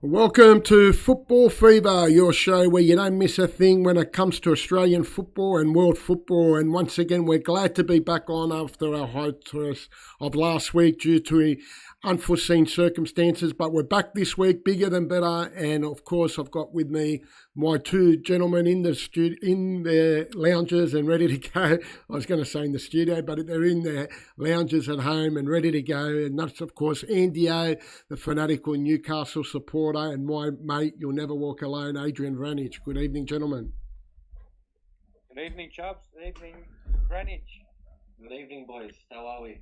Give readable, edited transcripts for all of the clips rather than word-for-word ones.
Welcome to Football Fever, your show where you don't miss a thing when it comes to Australian football and world football. And once again, we're glad to be back on after our hiatus of last week due to unforeseen circumstances. But we're back this week, bigger than better. And of course, I've got with me my two gentlemen in the in their lounges and ready to go. I was going to say in the studio, but they're in their lounges at home and ready to go. And that's, of course, Andy O, the fanatical Newcastle supporter, and my mate, you'll never walk alone, Adrian Vranich. Good evening, gentlemen. Good evening, Chubbs. Good evening, Greenwich. Good evening, boys. How are we?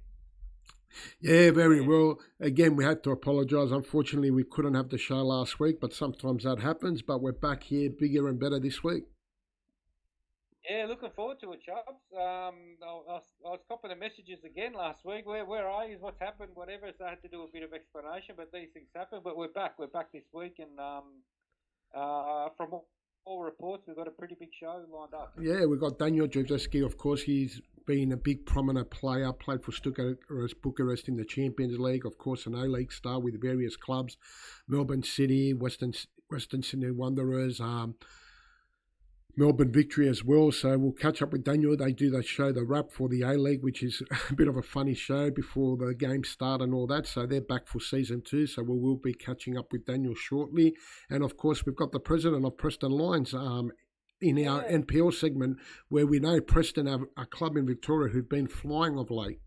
Yeah, very well. Again, we had to apologise. Unfortunately, we couldn't have the show last week, but sometimes that happens. But we're back here bigger and better this week. Yeah, looking forward to it, Chubbs. I was copying the messages again last week. Where are you? What's happened? Whatever. So I had to do a bit of explanation, but these things happen. But we're back. We're back this week, and from all reports, we've got a pretty big show lined up. Yeah, we've got Daniel Jurzeski. Of course, he's been a big prominent player, played for Bucharest in the Champions League, of course an A-League star with various clubs, Melbourne City, Western Sydney Wanderers, Melbourne Victory as well. So we'll catch up with Daniel. They do the show, The Wrap, for the A-League, which is a bit of a funny show before the games start and all that. So they're back for season 2. So we will be catching up with Daniel shortly. And of course, we've got the president of Preston Lions in our NPL segment, where we know Preston have a club in Victoria who've been flying of late.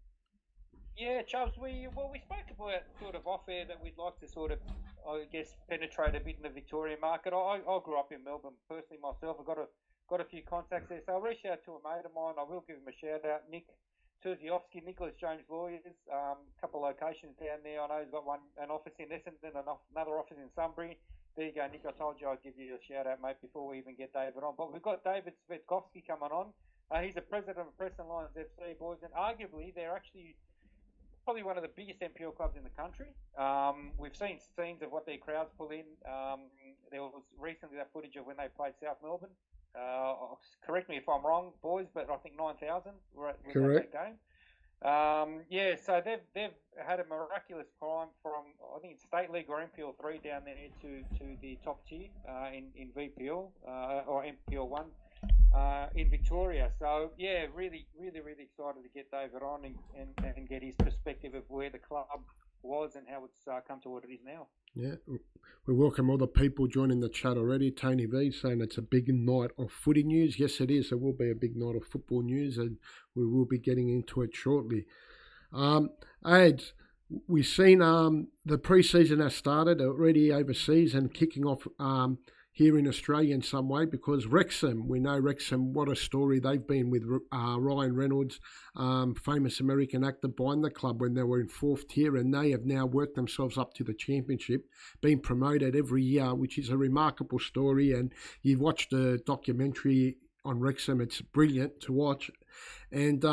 Yeah, Chubbs, we spoke about sort of off air that we'd like to sort of, I guess, penetrate a bit in the Victorian market. I grew up in Melbourne personally myself. I've got a few contacts there, so I'll reach out to a mate of mine. I will give him a shout out, Nick Terziowski, Nicholas James Lawyers, a couple of locations down there. I know he's got an office in Essendon, another office in Sunbury. There you go, Nick. I told you I'd give you a shout out, mate, before we even get David on. But we've got David Svetkovsky coming on. He's the president of Preston Lions FC, boys, and arguably they're actually probably one of the biggest NPL clubs in the country. We've seen scenes of what their crowds pull in. There was recently that footage of when they played South Melbourne. Correct me if I'm wrong, boys, but I think 9,000 were at that game. So they've had a miraculous climb from, I think it's State League or NPL 3 down there to the top tier in VPL or NPL 1 in Victoria. So yeah, really excited to get David on and get his perspective of where the club was and how it's come to what it is now. Yeah, we welcome all the people joining the chat already. Tony V saying it's a big night of footy news. Yes, it is. It will be a big night of football news, and we will be getting into it shortly. Ads, we've seen the pre-season has started already overseas and kicking off here in Australia in some way, because Wrexham, we know Wrexham, what a story they've been with Ryan Reynolds, famous American actor, behind the club when they were in 4th tier, and they have now worked themselves up to the championship, being promoted every year, which is a remarkable story. And you've watched the documentary on Wrexham, it's brilliant to watch. And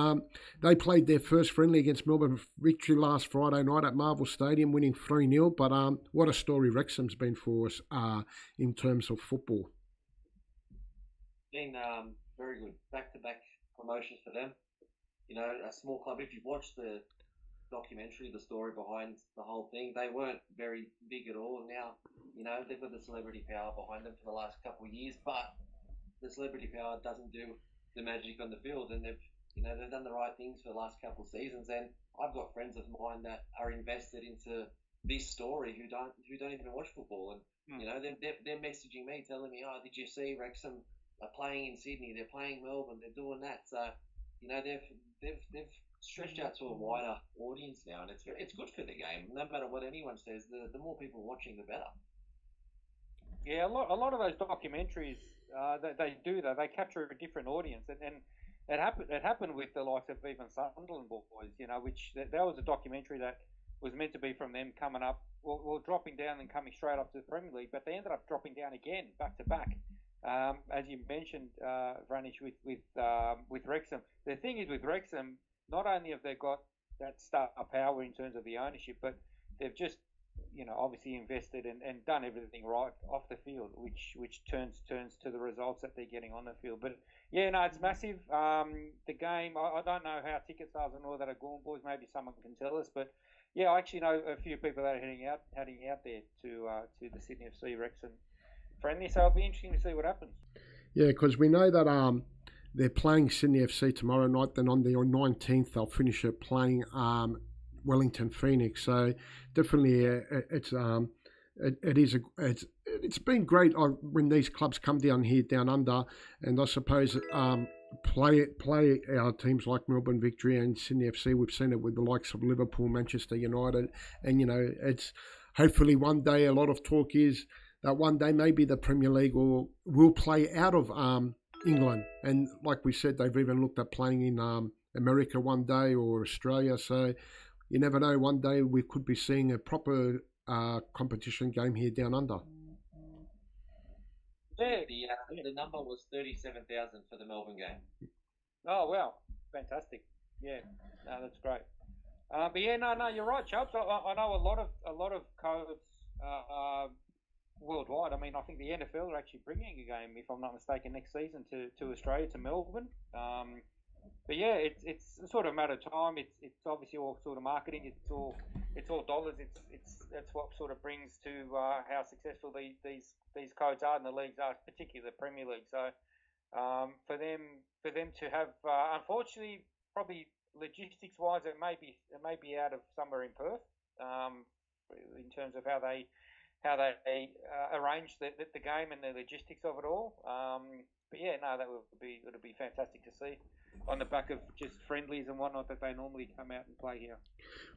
they played their first friendly against Melbourne Victory last Friday night at Marvel Stadium, winning 3-0. But what a story Wrexham's been for us in terms of football. Been very good. Back-to-back promotions for them. You know, a small club. If you've watched the documentary, the story behind the whole thing, they weren't very big at all. Now, you know, they've got the celebrity power behind them for the last couple of years, but the celebrity power doesn't do the magic on the field, and they've done the right things for the last couple of seasons. And I've got friends of mine that are invested into this story who don't even watch football, and you know, they're messaging me telling me, oh, did you see Wrexham are playing in Sydney? They're playing Melbourne. They're doing that. So you know, they've stretched out to a wider audience now, and it's good for the game. No matter what anyone says, the more people watching, the better. Yeah, a lot of those documentaries, they do that. They capture a different audience, and it happened with the likes of even Sunderland boys, you know, which that was a documentary that was meant to be from them coming up, well dropping down and coming straight up to the Premier League, but they ended up dropping down again, back to back. As you mentioned, Vranic, with Wrexham. The thing is with Wrexham, not only have they got that star power in terms of the ownership, but they've just, you know, obviously invested and done everything right off the field, which turns to the results that they're getting on the field. But yeah, no, it's massive. The game, I don't know how ticket sales and all that are going, boys. Maybe someone can tell us, but yeah, I actually know a few people that are heading out there to the Sydney FC Wrexham friendly. So it'll be interesting to see what happens. Yeah, because we know that they're playing Sydney FC tomorrow night. Then on the 19th, they'll finish it playing Wellington Phoenix. So definitely, it's been great when these clubs come down here down under, and I suppose play our teams like Melbourne Victory and Sydney FC. We've seen it with the likes of Liverpool, Manchester United, and it's hopefully one day. A lot of talk is that one day maybe the Premier League will play out of England, and like we said, they've even looked at playing in America one day or Australia. So you never know. One day we could be seeing a proper competition game here down under. Yeah, the number was 37,000 for the Melbourne game. Oh wow, fantastic! Yeah, no, that's great. But yeah, no, you're right, Chubbs. I know a lot of codes worldwide. I mean, I think the NFL are actually bringing a game, if I'm not mistaken, next season to Australia, to Melbourne. But yeah, it's sort of a matter of time. It's obviously all sort of marketing. It's all dollars. That's what sort of brings to how successful these codes are and the leagues are, particularly the Premier League. So for them to have, unfortunately, probably logistics wise, it may be out of somewhere in Perth, in terms of how they arrange the game and the logistics of it all. But yeah, no, it'll be fantastic to see on the back of just friendlies and whatnot that they normally come out and play here.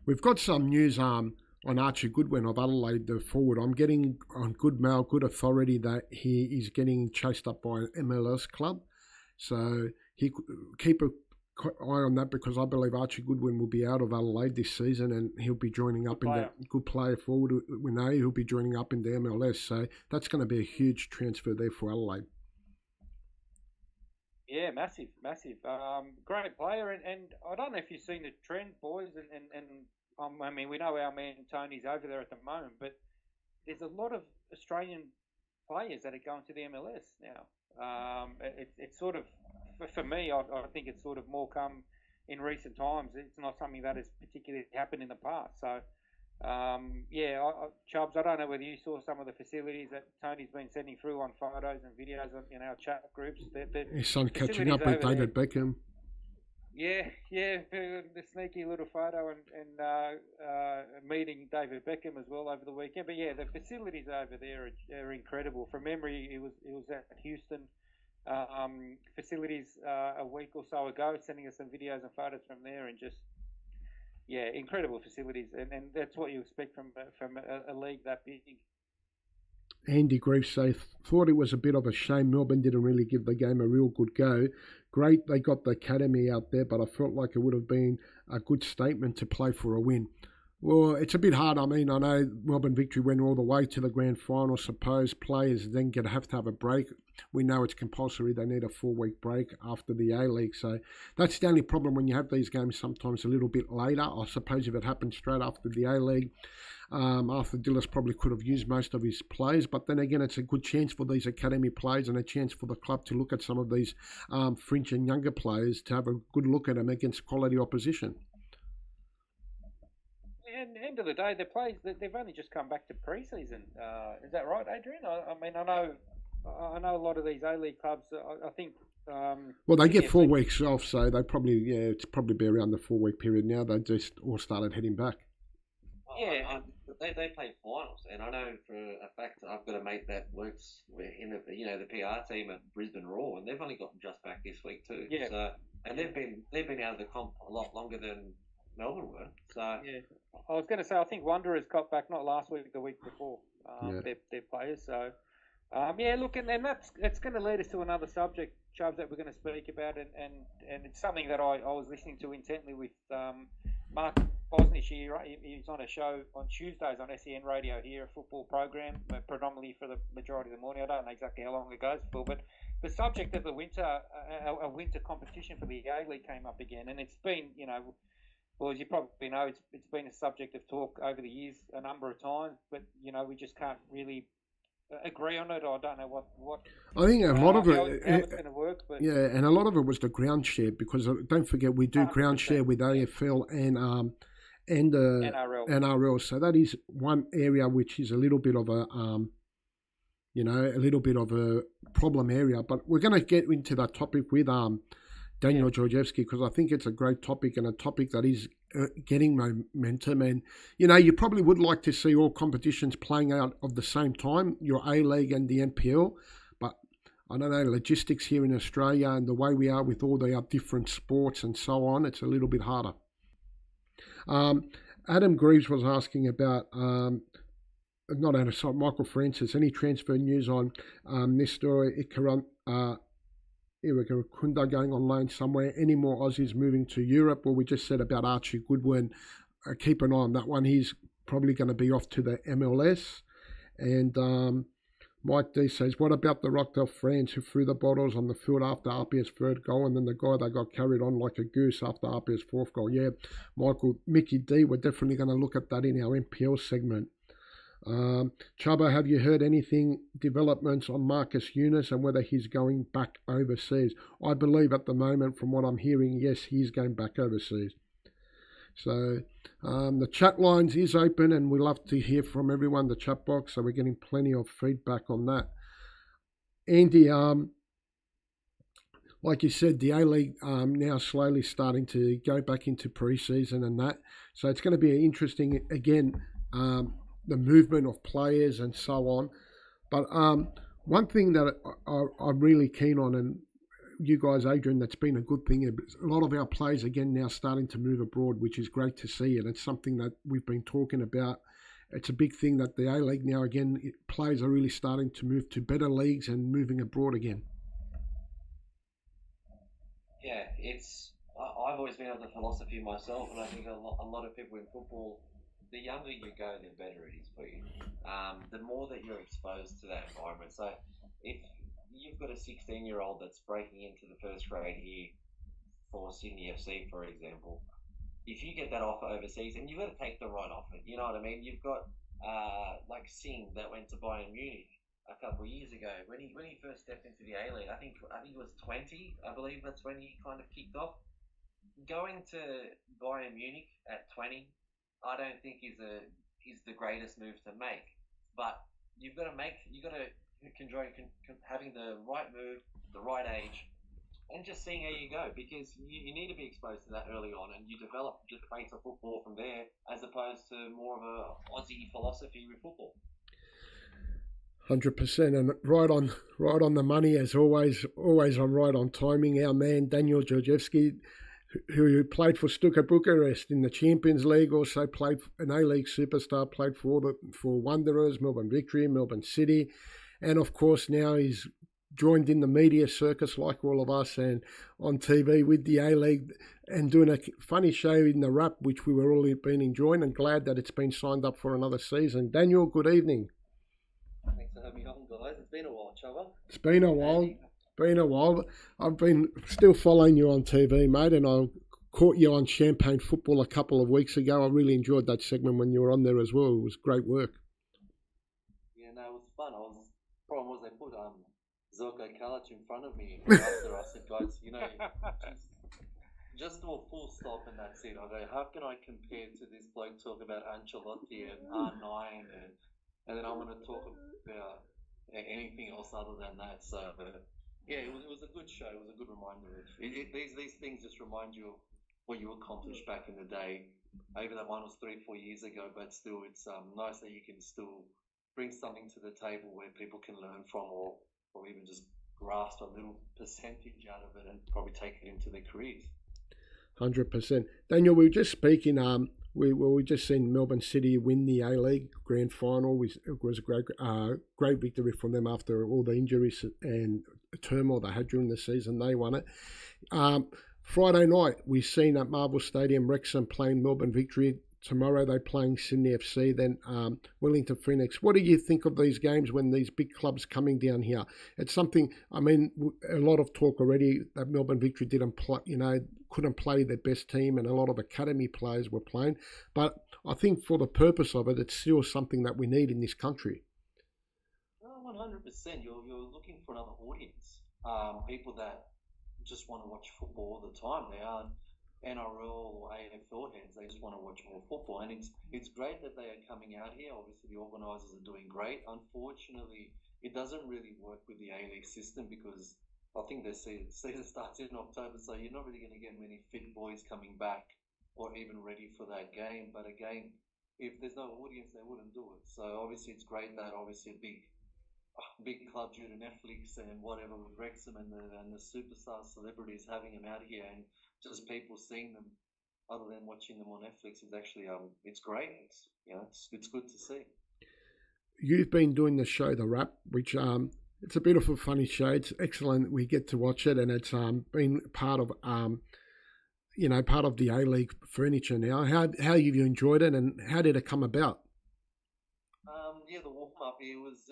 We've got some news on Archie Goodwin of Adelaide, the forward. I'm getting on good authority that he is getting chased up by an MLS club. So he keep an eye on that, because I believe Archie Goodwin will be out of Adelaide this season, and he'll be joining up good player forward. We know he'll be joining up in the MLS. So that's going to be a huge transfer there for Adelaide. Yeah, massive. Great player, and I don't know if you've seen the trend, boys, and I mean, we know our man Tony's over there at the moment, but there's a lot of Australian players that are going to the MLS now. It's sort of, for me, I think it's sort of more come in recent times. It's not something that has particularly happened in the past. So, Chubbs, I don't know whether you saw some of the facilities that Tony's been sending through on photos and videos in our chat groups. His son catching up with David Beckham. Yeah, the sneaky little photo and meeting David Beckham as well over the weekend. But yeah, the facilities over there are incredible. From memory, it was at Houston facilities a week or so ago, sending us some videos and photos from there, and just incredible facilities, and that's what you expect from a league that big. Andy Greaves thought it was a bit of a shame Melbourne didn't really give the game a real good go. Great, they got the academy out there, but I felt like it would have been a good statement to play for a win. Well, it's a bit hard. I mean, I know Melbourne Victory went all the way to the grand final. Suppose players then have to have a break. We know it's compulsory. They need a 4-week break after the A-League. So that's the only problem when you have these games sometimes a little bit later. I suppose if it happened straight after the A-League, Arthur Dillis probably could have used most of his players. But then again, it's a good chance for these academy players and a chance for the club to look at some of these fringe and younger players to have a good look at them against quality opposition. At the end of the day, they've only just come back to pre-season. Is that right, Adrian? I mean, I know a lot of these A-League clubs. I think. Well, they get 4 weeks off, so they probably it's probably be around the 4-week period now. They just all started heading back. Yeah, they play finals, and I know for a fact I've got a mate that works in the PR team at Brisbane Roar, and they've only gotten just back this week too. Yeah. So, and they've been out of the comp a lot longer than Melbourne were. So yeah, I was going to say I think Wanderers got back not last week, the week before. Their players. So look, and that's going to lead us to another subject, Chubbs, that we're going to speak about, and it's something that I was listening to intently with Mark Bosnich here. Right? He's on a show on Tuesdays on SEN Radio here, a football program, predominantly for the majority of the morning. I don't know exactly how long it goes for, but the subject of the winter competition for the A-League came up again, and it's been, well, as you probably know, it's been a subject of talk over the years a number of times, but we just can't really agree on it. Or I don't know what. I think a lot of it, how it's going to work. But and a lot of it was the ground share, because don't forget we do ground share with AFL and NRL. NRL. So that is one area which is a little bit of a a little bit of a problem area. But we're going to get into that topic with Daniel Georgievski, because I think it's a great topic and a topic that is getting momentum. And, you probably would like to see all competitions playing out at the same time, your A-League and the NPL. But I don't know, logistics here in Australia and the way we are with all the different sports and so on, it's a little bit harder. Adam Greaves was asking about, Michael Francis, any transfer news on Nestor Irakunda going on loan somewhere? Any more Aussies moving to Europe? Well, we just said about Archie Goodwin. Keep an eye on that one. He's probably going to be off to the MLS. And Mike D says, what about the Rockdale fans who threw the bottles on the field after RPS third goal, and then the guy that got carried on like a goose after RPS fourth goal? Yeah, Mickey D, we're definitely going to look at that in our NPL segment. Chubba, have you heard anything, developments on Marcus Eunice and whether he's going back overseas? I believe at the moment, from what I'm hearing, yes, he's going back overseas. So the chat lines is open, and we love to hear from everyone, the chat box, so we're getting plenty of feedback on that. Andy, like you said, the A-League now slowly starting to go back into pre-season and that. So it's going to be interesting, again, the movement of players and so on. But one thing that I'm really keen on, and you guys, Adrian, that's been a good thing. A lot of our players, again, now starting to move abroad, which is great to see. And it's something that we've been talking about. It's a big thing that the A-League now, again, players are really starting to move to better leagues and moving abroad again. Yeah, I've always been of the philosophy myself, and I think a lot of people in football, the younger you go, the better it is for you. The more that you're exposed to that environment. So if you've got a 16-year-old that's breaking into the first grade here for Sydney FC, for example, if you get that offer overseas, and you've got to take the right offer, you know what I mean? You've got like Singh that went to Bayern Munich a couple of years ago when he first stepped into the A-League. I think it was 20. I believe that's when he kind of kicked off. Going to Bayern Munich at 20, I don't think is the greatest move to make. But you've got to conjoin having the right move, the right age, and just seeing how you go, because you need to be exposed to that early on, and you develop just base of football from there, as opposed to more of a Aussie philosophy with football. 100%, and right on the money as always on right on timing. Our man Daniel Georgievski, who played for Stuka Bucharest in the Champions League, also played an A-League superstar, played for Wanderers, Melbourne Victory, Melbourne City, and of course now he's joined in the media circus like all of us, and on TV with the A-League and doing a funny show in the Wrap, which we were all been enjoying, and glad that it's been signed up for another season. Daniel, good evening. Thanks for having me on, guys. It's been a while, Chubba. It's been a while. I've been still following you on TV, mate, and I caught you on Champagne Football a couple of weeks ago. I really enjoyed that segment when you were on there as well. It was great work. Yeah, no, it was fun. Problem was they put Zorko Kalic in front of me after. I said, guys, just do a full stop and that's it. I go, how can I compare to this bloke talk about Ancelotti and R9 and then I'm going to talk about anything else other than that. So, yeah, it was a good show. It was a good reminder. These things just remind you of what you accomplished back in the day. Maybe that one was 3-4 years ago, but still, it's nice that you can still bring something to the table where people can learn from or even just grasp a little percentage out of it and probably take it into their careers. 100%. Daniel, we were just speaking. We just seen Melbourne City win the A-League Grand Final. It was a great victory for them after all the injuries and turmoil they had during the season. They won it. Friday night, we've seen at Marvel Stadium Wrexham playing Melbourne Victory. Tomorrow they're playing Sydney FC, then Wellington Phoenix. What do you think of these games when these big clubs coming down here? It's something, I mean, a lot of talk already that Melbourne Victory couldn't play their best team, and a lot of academy players were playing. But I think for the purpose of it, it's still something that we need in this country. 100%. You're looking for another audience. People that just want to watch football all the time. NRL or AFL heads. They just want to watch more football, and it's great that they are coming out here. Obviously, the organisers are doing great. Unfortunately, it doesn't really work with the A-League system because I think their season starts in October, so you're not really going to get many fit boys coming back or even ready for that game. But again, if there's no audience, they wouldn't do it. So obviously, it's great that obviously a big club due to Netflix and whatever with Wrexham and the superstar celebrities having them out here and just people seeing them other than watching them on Netflix is actually it's great. It's good to see. You've been doing the show The Wrap, which it's a beautiful, funny show. It's excellent. We get to watch it, and it's been part of part of the A-League furniture now. How have you enjoyed it, and how did it come about? Yeah, the warm up here was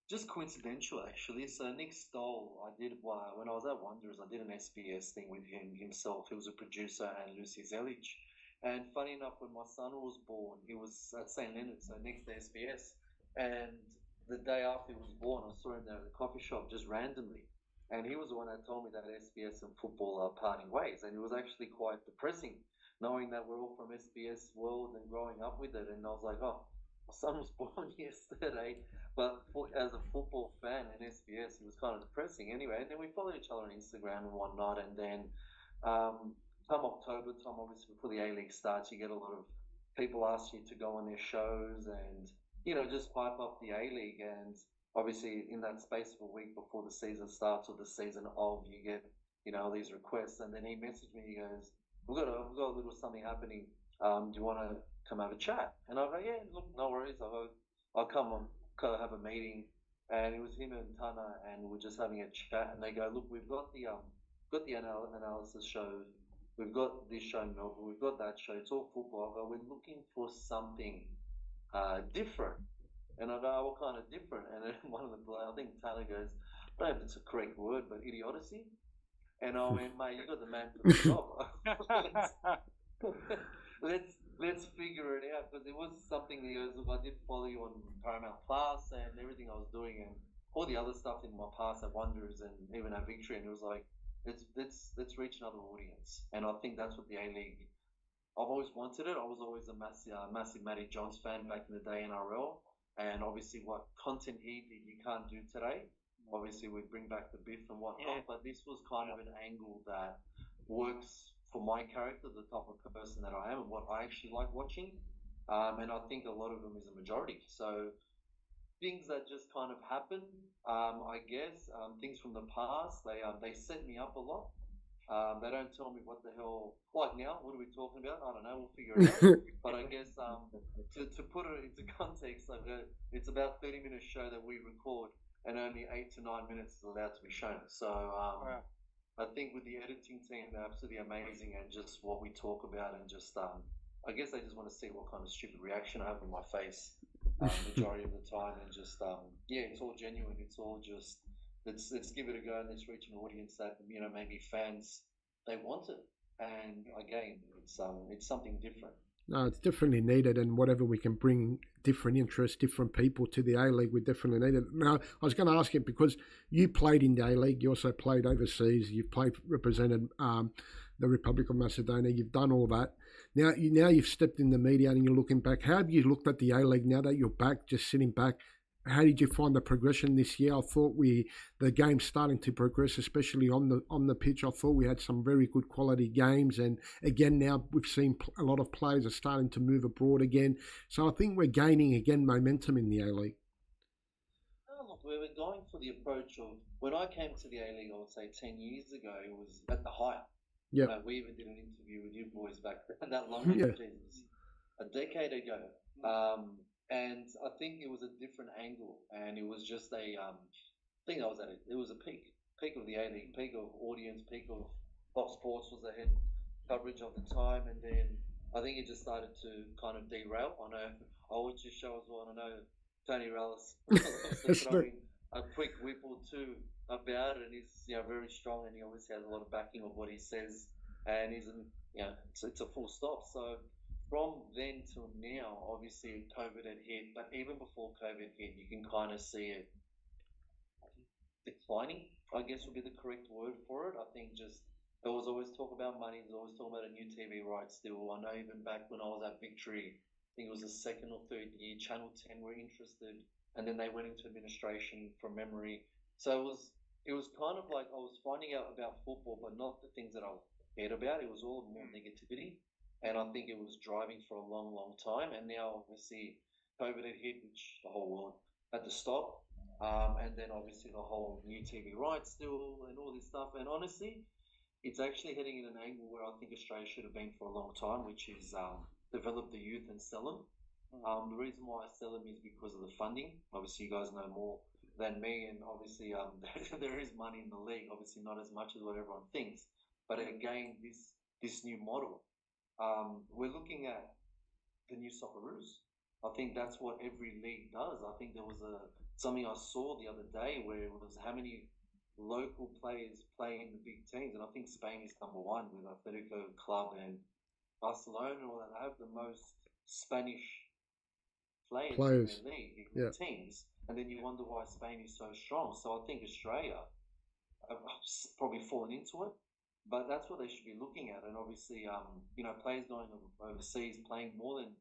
just coincidental actually. So Nick Stoll, I did when I was at Wanderers, I did an SBS thing with him himself. He was a producer, and Lucy Zelich. And funny enough, when my son was born, he was at St Leonard, so next to SBS. And the day after he was born, I saw him there at the coffee shop just randomly. And he was the one that told me that SBS and football are parting ways. And it was actually quite depressing, knowing that we're all from SBS world and growing up with it. And I was like, oh, my son was born yesterday, but as a football fan in SBS, it was kind of depressing anyway. And then we followed each other on Instagram and whatnot. And then come October time, obviously before the A-League starts, you get a lot of people ask you to go on their shows and, just hype up the A-League. And obviously in that space of a week before the season starts or the season of, you get, these requests. And then he messaged me, he goes, we've got a little something happening. Do you want to come have a chat? And I go, yeah, look, no worries. I'll come have a meeting. And it was him and Tana, and we're just having a chat. And they go, look, we've got the analysis show. We've got this show in Melbourne. We've got that show. It's all football. I go, we're looking for something different. And I go, oh, what kind of different? And then I think Tana goes, I don't know if it's a correct word, but idiocy. And I went, mate, you got the man for the job. Let's figure it out, because there was something that goes, look, I did follow you on Paramount Plus and everything I was doing and all the other stuff in my past at Wanderers and even at Victory, and it was like, let's reach another audience. And I think that's what the A-League, I've always wanted it. I was always a massive Matty Johns fan back in the day in NRL, and obviously what content he did you can't do today. Obviously we bring back the Biff and whatnot, but this was kind of an angle that works for my character, the type of person that I am and what I actually like watching. And I think a lot of them is a majority. So things that just kind of happen, I guess, things from the past, they set me up a lot. They don't tell me what the hell, like now, what are we talking about? I don't know, we'll figure it out. But I guess to put it into context, it's about 30-minute show that we record, and only 8 to 9 minutes is allowed to be shown. So I think with the editing team, they're absolutely amazing, and just what we talk about, and just I guess they just want to see what kind of stupid reaction I have on my face majority of the time, and just it's all genuine. It's all just let's give it a go, and let's reach an audience that maybe fans they want it, and again it's something different. No, it's definitely needed, and whatever we can bring different interests, different people to the A-League, we definitely need it. Now, I was going to ask you, because you played in the A-League, you also played overseas, you've represented the Republic of Macedonia, you've done all that. Now you've stepped in the media and you're looking back. How have you looked at the A-League now that you're back, just sitting back? How did you find the progression this year? I thought the game's starting to progress, especially on the pitch. I thought we had some very good quality games, and again now we've seen a lot of players are starting to move abroad again. So I think we're gaining again momentum in the A-League. Look, we were going for the approach of when I came to the A-League, I would say 10 years ago, it was at the height. Yeah, we even did an interview with you boys back then, that long ago, a decade ago. And I think it was a different angle, and it was just I think I was at it. It was a peak of the A-League, peak of audience, peak of Fox Sports was the head coverage of the time, and then I think it just started to kind of derail. I know I watched your show as well, and I know Tony Rallis throwing a quick whip or two about it, and he's very strong, and he obviously has a lot of backing of what he says, and he's it's a full stop. So from then till now, obviously COVID had hit, but even before COVID hit, you can kind of see it declining, I guess would be the correct word for it. I think just there was always talk about money. There's always talk about a new TV rights deal. I know even back when I was at Victory, I think it was the second or third year, Channel 10 were interested, and then they went into administration from memory. So it was kind of like I was finding out about football, but not the things that I cared about. It was all more negativity, and I think it was driving for a long, long time. And now obviously COVID had hit, which the whole world had to stop. And then obviously the whole new TV rights deal and all this stuff. And honestly, it's actually heading in an angle where I think Australia should have been for a long time, which is develop the youth and sell them. The reason why I sell them is because of the funding. Obviously, you guys know more than me, and obviously there is money in the league. Obviously, not as much as what everyone thinks. But again, this new model, we're looking at the new Socceroos. I think that's what every league does. I think there was something I saw the other day where it was how many local players play in the big teams, and I think Spain is number one with Atletico Club and Barcelona. All that have the most Spanish players in their league, in the teams, and then you wonder why Spain is so strong. So I think Australia have probably fallen into it, but that's what they should be looking at. And obviously, players going overseas, playing more than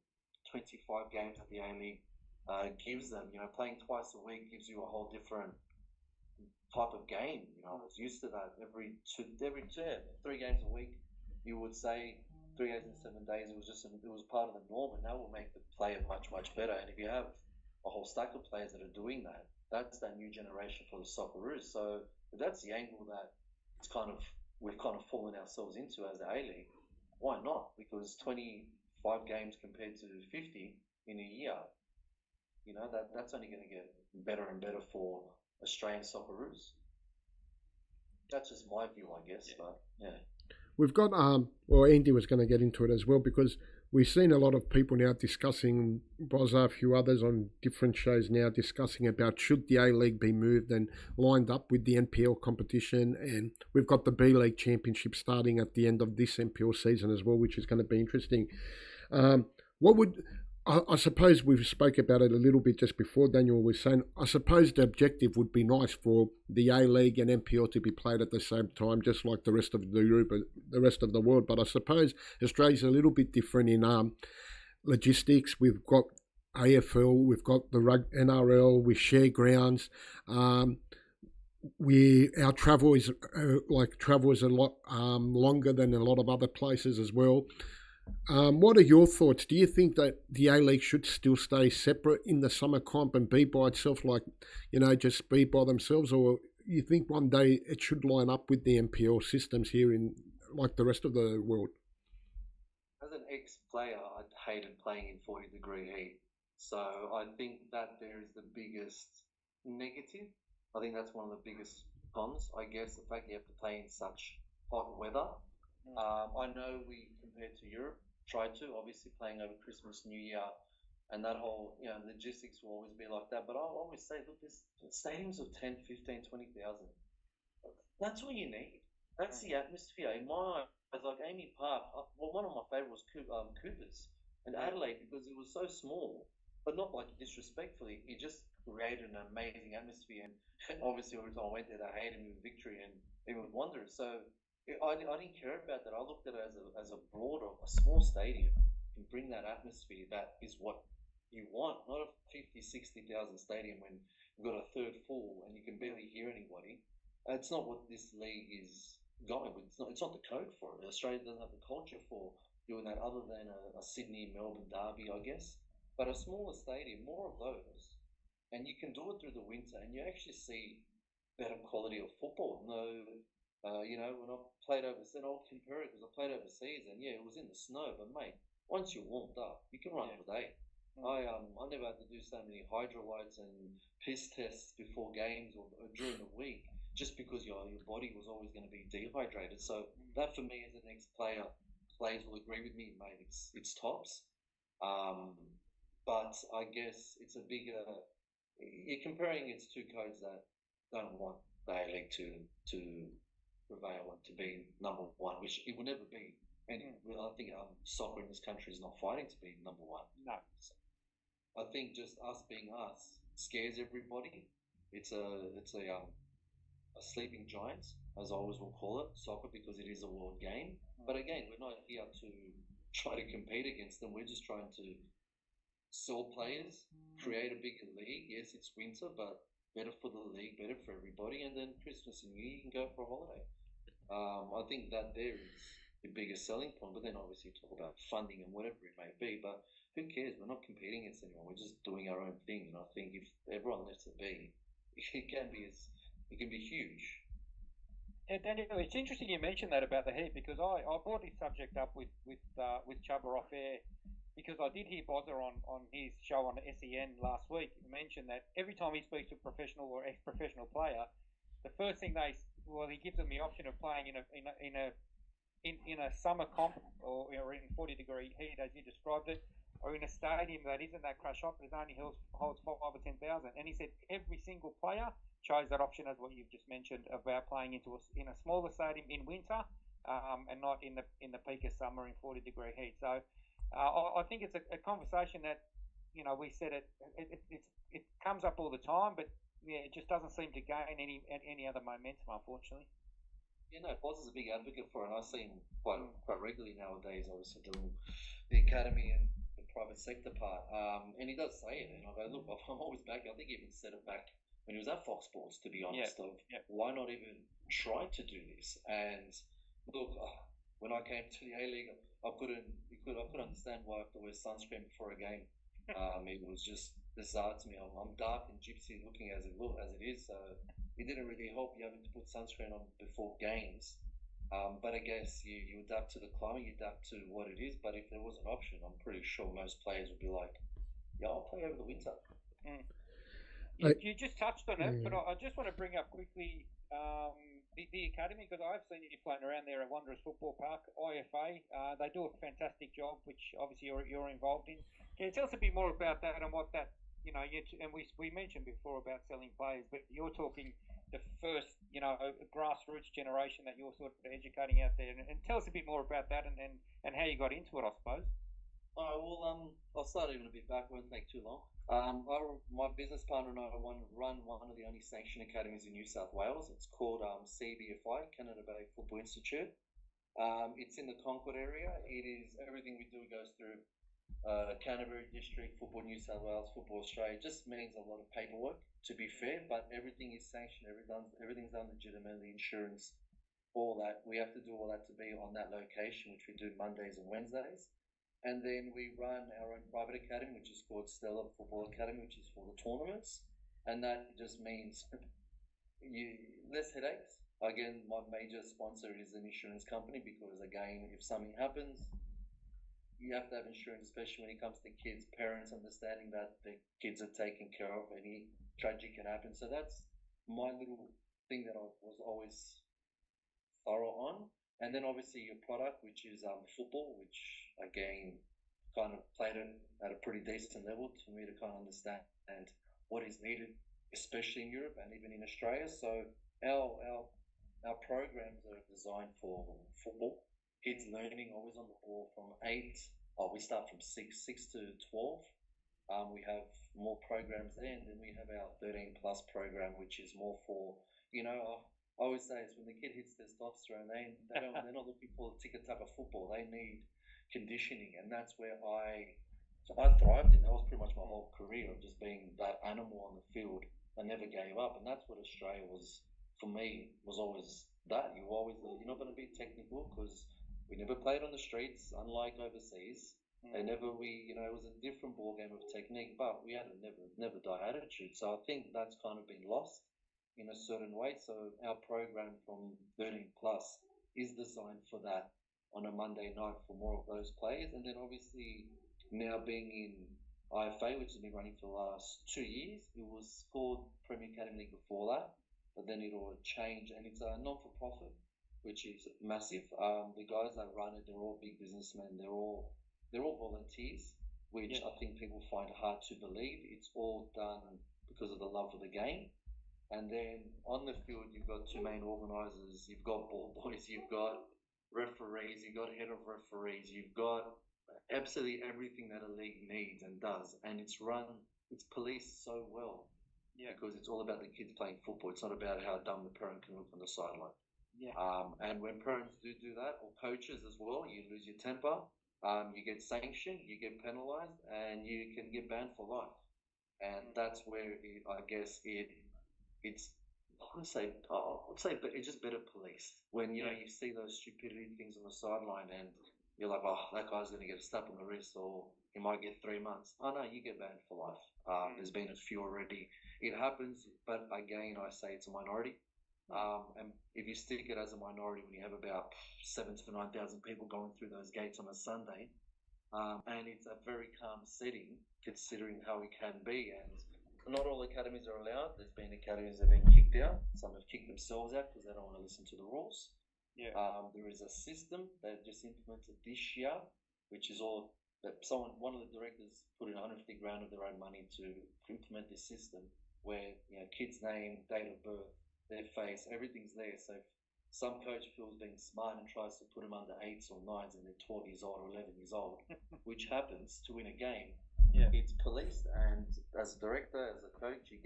25 games at the A-League gives them, playing twice a week gives you a whole different type of game. I was used to that every 3 games a week. You would say 3 days and 7 days. It was part of the norm, and that will make the player much, much better. And if you have a whole stack of players that are doing that, that's that new generation for the Socceroos. So if that's the angle that we've kind of fallen ourselves into as the A-League, why not? Because 25 games compared to 50 in a year, that's only going to get better and better for Australian Socceroos. That's just my view, I guess. But yeah, we've got Andy was going to get into it as well, because we've seen a lot of people now discussing, Bozza, a few others on different shows now discussing about should the A-League be moved and lined up with the NPL competition, and we've got the B-League Championship starting at the end of this NPL season as well, which is going to be interesting. I suppose we've spoke about it a little bit just before. Daniel was saying, I suppose the objective would be nice for the A-League and NPL to be played at the same time, just like the rest of the rest of the world. But I suppose Australia's a little bit different in logistics. We've got AFL, we've got the NRL, we share grounds. Our travel is a lot longer than a lot of other places as well. What are your thoughts? Do you think that the A-League should still stay separate in the summer comp and be by itself, just be by themselves, or you think one day it should line up with the NPL systems here in like the rest of the world? As an ex-player, I hated playing in 40-degree heat, so I think that there is the biggest negative. I think that's one of the biggest cons. I guess the fact you have to play in such hot weather. I know we, compared to Europe, tried to, obviously playing over Christmas, New Year, and that whole, logistics will always be like that. But I always say, look, there's stadiums of 10, 15, 20,000. That's all you need. That's the atmosphere. In my eyes, like Amy Park, one of my favourites was Coopers and Adelaide, because it was so small, but not like disrespectfully. It just created an amazing atmosphere. And obviously, every time I went there, they hated me with Victory and even with Wanderers. So I didn't care about that. I looked at it as a broader, a small stadium can bring that atmosphere. That is what you want, not a 50, 60,000 stadium when you've got a third full and you can barely hear anybody. It's not what this league is going with. It's not the code for it. Australia doesn't have the culture for doing that, other than a Sydney, Melbourne derby, I guess. But a smaller stadium, more of those, and you can do it through the winter, and you actually see better quality of football. No. When I played overseas, I'll compare it because I played overseas, and it was in the snow. But mate, once you're warmed up, you can run all day. I never had to do so many hydrolytes and piss tests before games or during the week, just because your body was always going to be dehydrated. So that, for me, as an ex-player, players will agree with me, mate. It's tops. But I guess it's a bigger. You're comparing its two codes that don't want the A-League to prevail and to be number one, which it will never be. And I think soccer in this country is not fighting to be number one. No. So I think just us being us scares everybody. It's a sleeping giants, as I always will call it, soccer, because it is a world game. But again, we're not here to try to compete against them. We're just trying to sell players, create a bigger league. Yes, it's winter, but better for the league, better for everybody. And then Christmas and New Year, you can go for a holiday. I think that there is the biggest selling point. But then obviously talk about funding and whatever it may be. But who cares? We're not competing against anyone. We're just doing our own thing. And I think if everyone lets it be, it can be huge. Yeah, Daniel, it's interesting you mentioned that about the heat because I brought this subject up with Chubba off air because I did hear Bozza on his show on SEN last week mention that every time he speaks to a professional or ex-professional player, the first thing he gives them the option of playing in a summer comp or in 40-degree heat as you described it, or in a stadium that isn't that crush hot, but it only holds 5 or 10,000. And he said every single player chose that option as what you've just mentioned about playing in a smaller stadium in winter and not in the peak of summer in 40-degree heat. So I think it's a conversation that we said it comes up all the time, but yeah, it just doesn't seem to gain any other momentum, unfortunately. Yeah, no, Boz is a big advocate for it. And I see him quite regularly nowadays, obviously doing the academy and the private sector part. And he does say it, and I go, look, I'm always back. I think he even said it back when he was at Fox Sports, to be honest. Why not even try to do this? And look, when I came to the A League, I could understand why I have to wear sunscreen before a game. It was just bizarre to me. I'm dark and gypsy looking as it is, so it didn't really help you having to put sunscreen on before games. But I guess you adapt to the climate, you adapt to what it is. But if there was an option, I'm pretty sure most players would be like, yeah, I'll play over the winter. You just touched on it, but I just want to bring up quickly the academy because I've seen you floating around there at Wanderers Football Park, IFA. They do a fantastic job, which obviously you're involved in. Can you tell us a bit more about that and what that, and we mentioned before about selling players, but you're talking the first, grassroots generation that you're sort of educating out there. And tell us a bit more about that and how you got into it, I suppose. All right, well, I'll start even a bit back. It won't take too long. My business partner and I run one of the only sanctioned academies in New South Wales. It's called CBFI, Canada Bay Football Institute. It's in the Concord area. It is everything we do goes through Canterbury District, Football New South Wales, Football Australia. It just means a lot of paperwork, to be fair, but everything is sanctioned. Everything's done legitimately, insurance, all that. We have to do all that to be on that location, which we do Mondays and Wednesdays. And then we run our own private academy, which is called Stella Football Academy, which is for the tournaments. And that just means less headaches. Again, my major sponsor is an insurance company because, again, if something happens, you have to have insurance, especially when it comes to kids, parents understanding that the kids are taken care of, any tragic can happen. So that's my little thing that I was always thorough on. And then obviously your product, which is football, which again kind of played it at a pretty decent level for me to kind of understand and what is needed, especially in Europe and even in Australia. So our programs are designed for football. Kids learning, always on the ball from 8. We start from 6 to 12. We have more programs there, and then we have our 13 plus program, which is more for, I always say it's when the kid hits testosterone, they're not looking for a ticket type of football. They need conditioning, and that's where I thrived in. That was pretty much my whole career of just being that animal on the field. I never gave up, and that's what Australia was for me. Was always that you're not going to be technical because we never played on the streets, unlike overseas. It was a different ball game of technique, but we had a never die attitude. So I think that's kind of been lost in a certain way. So our program from 13 plus is designed for that on a Monday night for more of those players. And then obviously now being in IFA, which has been running for the last 2 years, it was called Premier Academy League before that, but then it all changed, and it's a non-for-profit, which is massive. The guys that run it, they're all big businessmen. They're all volunteers, which I think people find hard to believe. It's all done because of the love of the game. And then on the field, you've got 2 main organisers. You've got ball boys, you've got referees, you've got head of referees, you've got absolutely everything that a league needs and does. And it's policed so well. Yeah. because it's all about the kids playing football. It's not about how dumb the parent can look on the sideline. Yeah. And when parents do that, or coaches as well, you lose your temper, you get sanctioned, you get penalised, and you can get banned for life. And that's where I guess it's I would say, but it's just better policed. When you know you see those stupidity things on the sideline, and you're like, oh, that guy's going to get a slap on the wrist, or he might get 3 months. Oh no, you get banned for life. There's been a few already. It happens, but again, I say it's a minority. And if you stick it as a minority, when you have about 7,000 to 9,000 people going through those gates on a Sunday, and it's a very calm setting, considering how it can be. And not all academies are allowed. There's been academies that have been kicked out. Some have kicked themselves out because they don't want to listen to the rules. Yeah. There is a system that just implemented this year, which is all that one of the directors put in 150 grand of their own money to implement this system, where kids' name, date of birth, their face, everything's there. So if some coach feels being smart and tries to put them under 8s or 9s and they're 12 years old or 11 years old, which happens to win a game, it's policed. And as a director, as a coach, you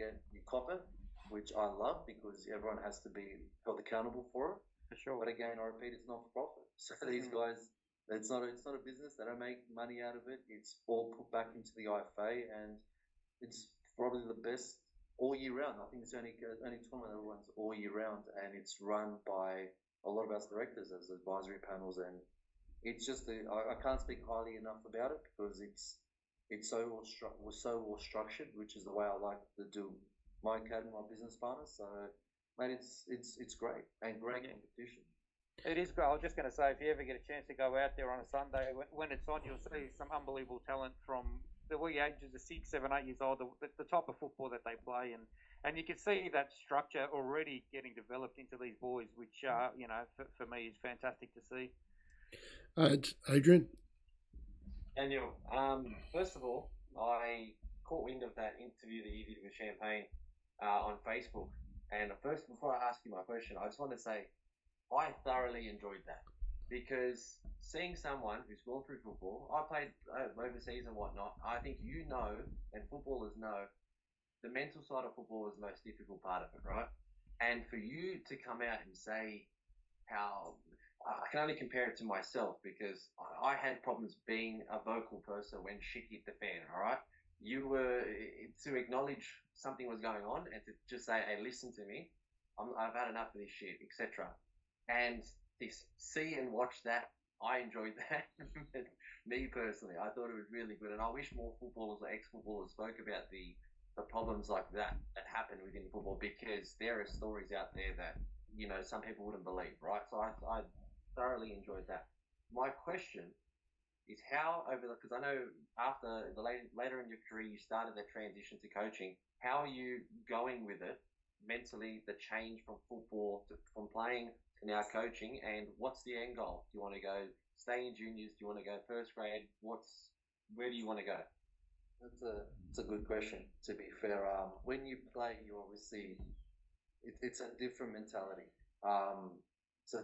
cop it, which I love because everyone has to be held accountable for it. For sure. But again, I repeat, it's not for profit. So these guys, it's not a business. They don't make money out of it. It's all put back into the IFA, and it's probably the best all year round. I think it's only tournament that runs all year round, and it's run by a lot of us directors as advisory panels. And it's just I can't speak highly enough about it because it's so well structured, which is the way I like to do my academy, my business partners. So, mate, it's great and great competition. It is great. I was just going to say, if you ever get a chance to go out there on a Sunday, when it's on, you'll see some unbelievable talent from the wee ages of 6, 7, 8 years old, the type of football that they play, and you can see that structure already getting developed into these boys, which for me is fantastic to see. Adrian? Daniel, first of all, I caught wind of that interview that you did with Champagne on Facebook. And first, before I ask you my question, I just want to say I thoroughly enjoyed that because seeing someone who's gone through football, I played overseas and whatnot. I think and footballers know, the mental side of football is the most difficult part of it, right? And for you to come out and say how I can only compare it to myself because I had problems being a vocal person when shit hit the fan, all right? You were to acknowledge something was going on and to just say, hey, listen to me. I've had enough of this shit, etc. And this see and watch that, I enjoyed that. Me personally, I thought it was really good. And I wish more footballers or ex-footballers spoke about the problems like that happen within football because there are stories out there that, some people wouldn't believe, right? So I thoroughly enjoyed that. My question is because I know after later in your career, you started the transition to coaching. How are you going with it mentally, the change from football from playing to now coaching, and what's the end goal? Do you want to go stay in juniors? Do you want to go first grade? Where do you want to go? That's a good question, to be fair. When you play, you obviously, it's a different mentality. It's a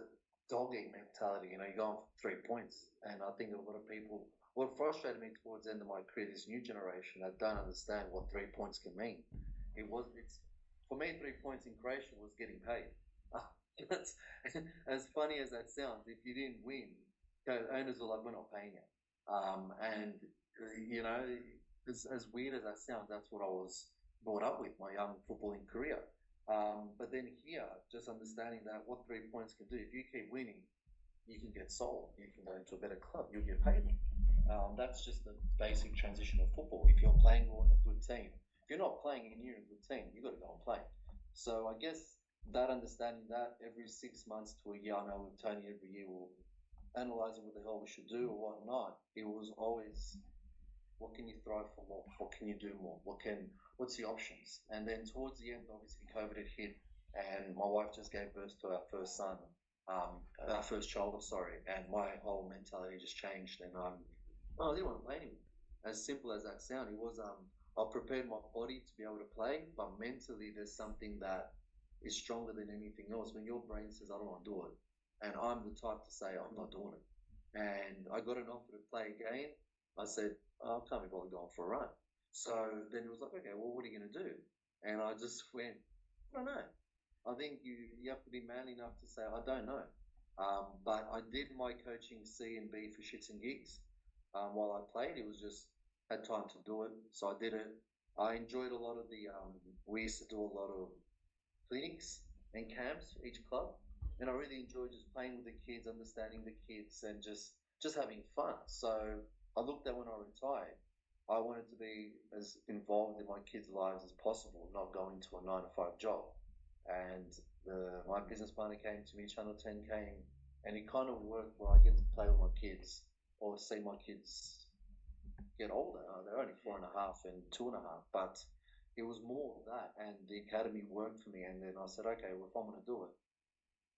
dog-eat mentality. You're going for 3 points. And I think a lot of people, what frustrated me towards the end of my career, this new generation that don't understand what 3 points can mean. For me, 3 points in Croatia was getting paid. That's, as funny as that sounds, if you didn't win, owners were like, we're not paying you. And, as weird as that sounds, that's what I was brought up with, my young footballing career. But then here, just understanding that what 3 points can do, if you keep winning, you can get sold. You can go into a better club. You'll get paid. That's just the basic transition of football. If you're playing well in a good team, if you're not playing and you're in a good team, you've got to go and play. So I guess that understanding that every 6 months to a year, I know with Tony every year we'll analyze what the hell we should do or what not. It was always, what can you thrive for more? What can you do more? What's the options? And then towards the end, obviously COVID had hit, and my wife just gave birth to our first son, our first child, and my whole mentality just changed, and I didn't want to play anymore. As simple as that sounds, it was I prepared my body to be able to play, but mentally there's something that is stronger than anything else. When your brain says I don't want to do it, and I'm the type to say I'm not doing it, and I got an offer to play again. I said, I can't be bothered going for a run. So then it was like, okay, well, what are you going to do? And I just went, I don't know. I think you have to be man enough to say, I don't know. But I did my coaching C and B for shits and gigs while I played. It was just had time to do it, so I did it. I enjoyed a lot of the. We used to do a lot of clinics and camps for each club, and I really enjoyed just playing with the kids, understanding the kids, and just having fun. So I looked at when I retired. I wanted to be as involved in my kids' lives as possible, not going to a 9 to 5 job. And my business partner came to me, Channel 10 came, and it kind of worked where I get to play with my kids or see my kids get older. They're only 4.5 and 2.5, but it was more of that. And the academy worked for me. And then I said, okay, well, if I'm going to do it,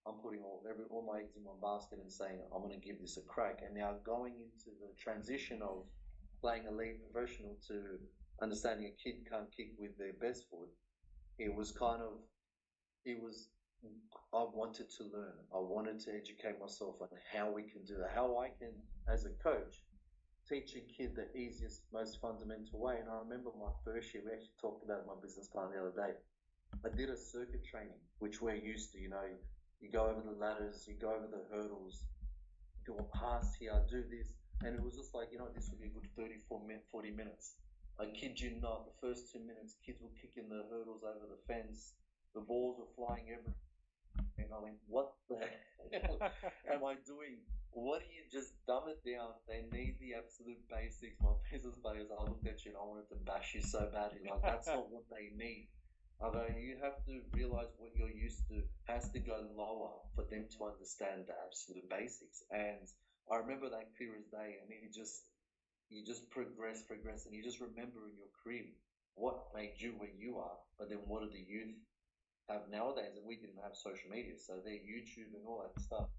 I'm putting all my eggs in one basket and saying I'm going to give this a crack. And now going into the transition of playing elite professional to understanding a kid can't kick with their best foot, it was I wanted to learn. I wanted to educate myself on how we can do that, how I can, as a coach, teach a kid the easiest, most fundamental way. And I remember my first year, we actually talked about my business plan the other day. I did a circuit training, which we're used to, you go over the ladders, you go over the hurdles, do a pass here, do this. And it was just like, this would be a good 40 minutes. I kid you not, the first 2 minutes, kids were kicking the hurdles over the fence. The balls were flying everywhere. And I went, what the hell am I doing? What do you just dumb it down? They need the absolute basics. My business buddies, I looked at you and I wanted to bash you so badly. Like, that's not what they need. Although you have to realize what you're used to has to go lower for them to understand the absolute basics. And I remember that clear as day. And you just progress, and you just remember in your career what made you where you are, but then what do the youth have nowadays? And we didn't have social media, so they're YouTube and all that stuff.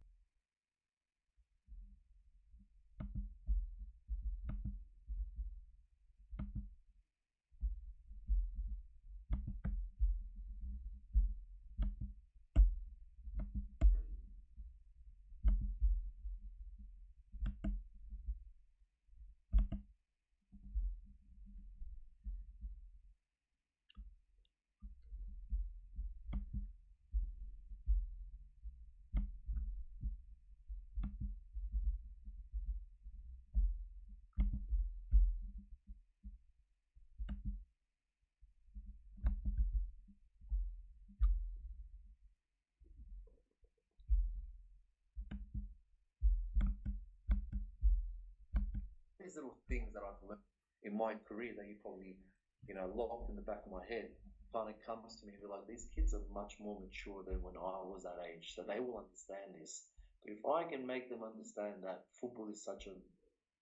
These little things that I've learned in my career that you probably, locked in the back of my head, kind of comes to me. They're like, these kids are much more mature than when I was that age, so they will understand this. But if I can make them understand that football is such a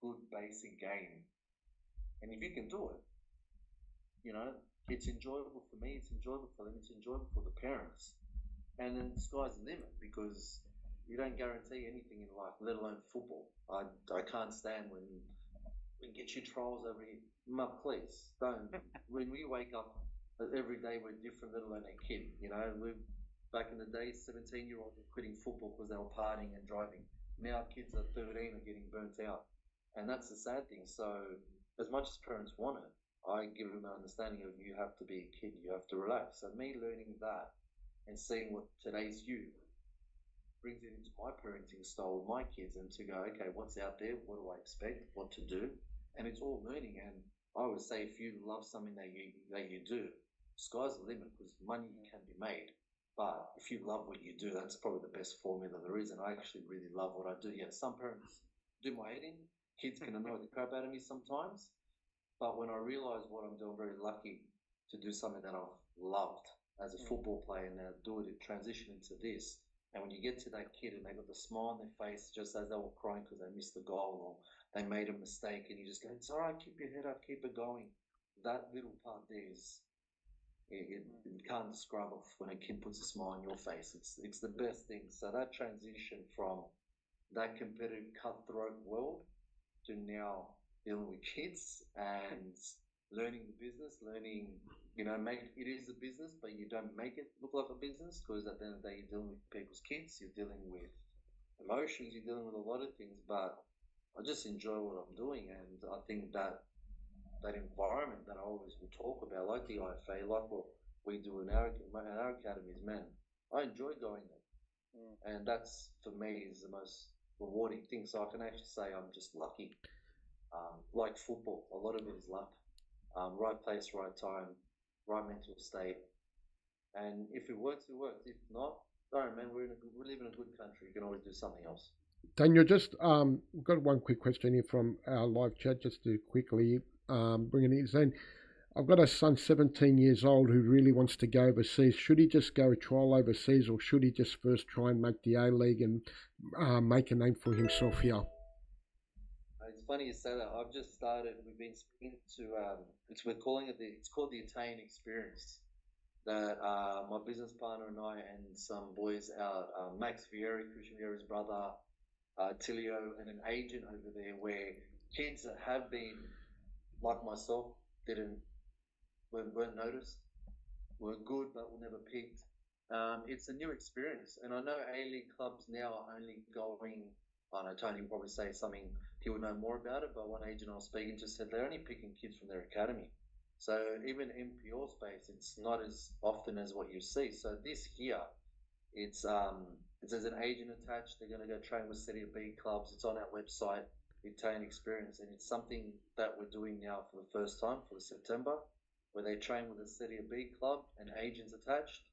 good basic game, and if you can do it, it's enjoyable for me, it's enjoyable for them, it's enjoyable for the parents. And then the sky's the limit, because you don't guarantee anything in life, let alone football. I can't stand when we get you trials every month, please. Don't. When we wake up every day, we're different, let alone a kid. We back in the day, 17-year-olds were quitting football because they were partying and driving. Now kids are 13 are getting burnt out. And that's the sad thing. So as much as parents want it, I give them an understanding of you have to be a kid, you have to relax. So me learning that and seeing what today's youth brings it into my parenting style with my kids, and to go, okay, what's out there? What do I expect? What to do? And it's all learning. And I would say, if you love something that you do, sky's the limit, because money can be made. But if you love what you do, that's probably the best formula there is. And I actually really love what I do. Yeah, some parents do my head in. Kids can annoy the crap out of me sometimes. But when I realize what I'm doing, I'm very lucky to do something that I've loved as a football player, and now do it, transition into this. And when you get to that kid and they got the smile on their face just as they were crying because they missed the goal or they made a mistake, and you just go, it's all right, keep your head up, keep it going. That little part there is, you can't describe it when a kid puts a smile on your face. It's the best thing. So that transition from that competitive cutthroat world to now dealing with kids and learning the business, make it is a business, but you don't make it look like a business, because at the end of the day, you're dealing with people's kids, you're dealing with emotions, you're dealing with a lot of things. But I just enjoy what I'm doing, and I think that environment that I always will talk about, like the IFA, like what we do in our academies, man, I enjoy going there. And that's, for me, is the most rewarding thing. So I can actually say I'm just lucky. Like football, a lot of it is luck. Right place, right time, right mental state. And if it works, it works. If not, sorry, man, we live in a good country. You can always do something else. Daniel, just got one quick question here from our live chat, just to quickly bring it in. Saying, I've got a son, 17 years old, who really wants to go overseas. Should he just go trial overseas, or should he just first try and make the A-League and make a name for himself here? It's funny you say that. I've just started. We've been speaking to. We're calling it it's called the Italian Experience. That my business partner and I and some boys out, Max Vieri, Christian Vieri's brother, Tilio, and an agent over there, where kids that have been like myself weren't noticed, were good but were never picked. It's a new experience, and I know A-League clubs now are only going. I know Tony will probably say something, he would know more about it, but one agent I was speaking to said they're only picking kids from their academy. So even in pure space, it's not as often as what you see. So this here, it's there's an agent attached. They're going to go train with Serie B clubs. It's on our website, Italian Experience, and it's something that we're doing now for the first time for September, where they train with a Serie B club and agents attached.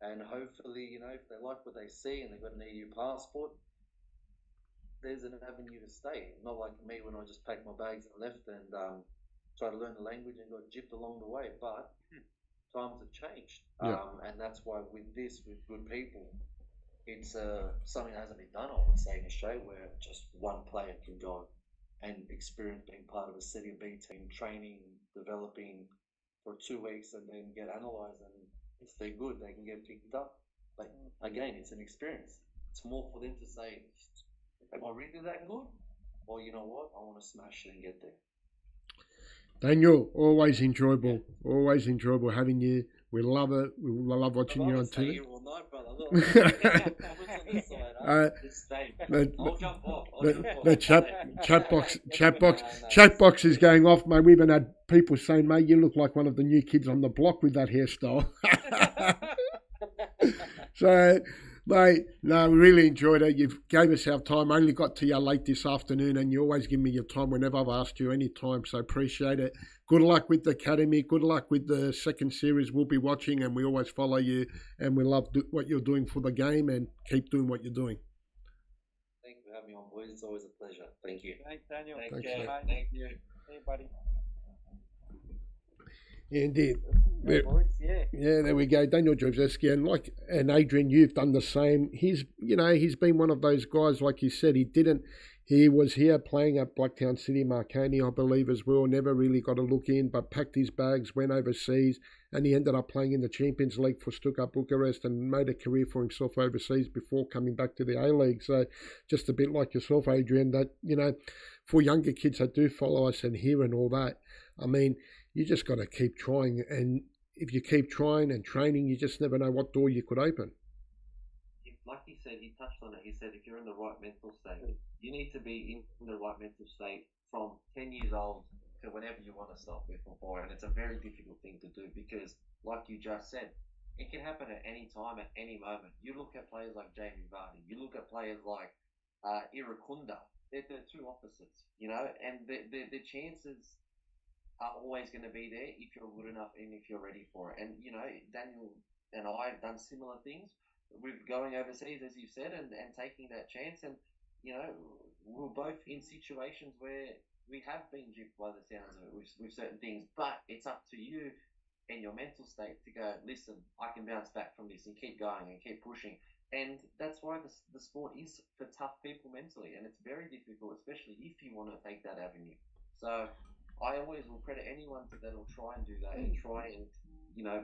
And hopefully, if they like what they see and they've got an EU passport, there's an avenue to stay. Not like me when I just packed my bags and left and tried to learn the language and got gypped along the way. But times have changed. Yeah. And that's why with good people, it's something that hasn't been done, I would say, in Australia, where just one player can go and experience being part of a Serie B team, training, developing for 2 weeks, and then get analysed. And if they're good, they can get picked up. But again, it's an experience. It's more for them to say, am I really that good? Or you know what? I want to smash it and get there. Daniel, always enjoyable having you. We love it. We love watching you on TV. Here all night, brother. Look, I'll jump off. The chat box is going off, mate. We even had people saying, mate, you look like one of the new kids on the block with that hairstyle. So, mate, no, we really enjoyed it. You gave us our time. I only got to you late this afternoon, and you always give me your time whenever I've asked you any time, so appreciate it. Good luck with the academy. Good luck with the second series. We'll be watching, and we always follow you, and we love what you're doing for the game, and keep doing what you're doing. Thank you for having me on, boys. It's always a pleasure. Thank you. Thanks, Daniel. Thanks, mate. Thank you. See you, buddy. Indeed. Yeah, boys, yeah. Yeah, there we go. Daniel Jozewski, and Adrian, you've done the same. He's been one of those guys, like you said, he was here playing at Blacktown City, Marconi, I believe, as well. Never really got a look in, but packed his bags, went overseas, and he ended up playing in the Champions League for Stuttgart Bucharest and made a career for himself overseas before coming back to the A-League. So just a bit like yourself, Adrian, that, for younger kids that do follow us and hear and all that, I mean, you just got to keep trying. And if you keep trying and training, you just never know what door you could open. Like he said, he touched on it. He said if you're in the right mental state, you need to be in the right mental state from 10 years old to whenever you want to start with football. And it's a very difficult thing to do because, like you just said, it can happen at any time, at any moment. You look at players like Jamie Vardy, you look at players like Irakunda. They're two opposites, and the chances are always going to be there if you're good enough and if you're ready for it. And, Daniel and I have done similar things with going overseas, as you said, and taking that chance. And, we're both in situations where we have been gypped by the sounds of it with certain things, but it's up to you and your mental state to go, listen, I can bounce back from this and keep going and keep pushing. And that's why the sport is for tough people mentally, and it's very difficult, especially if you want to take that avenue. So I always will credit anyone that'll try and do that and try and,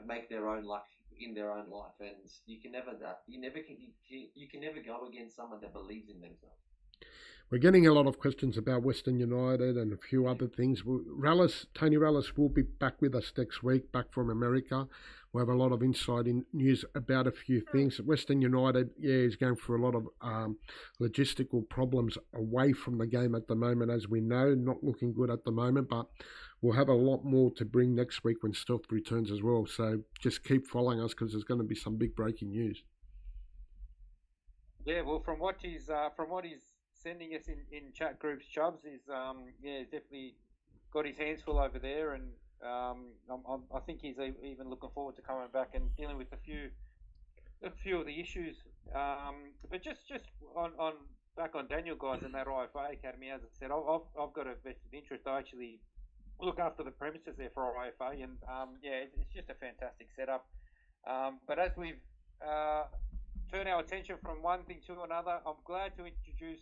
make their own luck in their own life. And you can never go against someone that believes in themselves. We're getting a lot of questions about Western United and a few other things. Tony Rallis will be back with us next week, back from America. We'll have a lot of inside news about a few things. Western United, is going through a lot of logistical problems away from the game at the moment, as we know. Not looking good at the moment, but we'll have a lot more to bring next week when Stealth returns as well. So just keep following us because there's going to be some big breaking news. Yeah, well, from what he's sending us in chat groups, Chubbs is he's definitely got his hands full over there, and I think he's even looking forward to coming back and dealing with a few of the issues. But just on back on Daniel guys and that IFA Academy, as I said, I've got a vested interest. I actually look after the premises there for IFA, and it's just a fantastic setup. But as we've turn our attention from one thing to another, I'm glad to introduce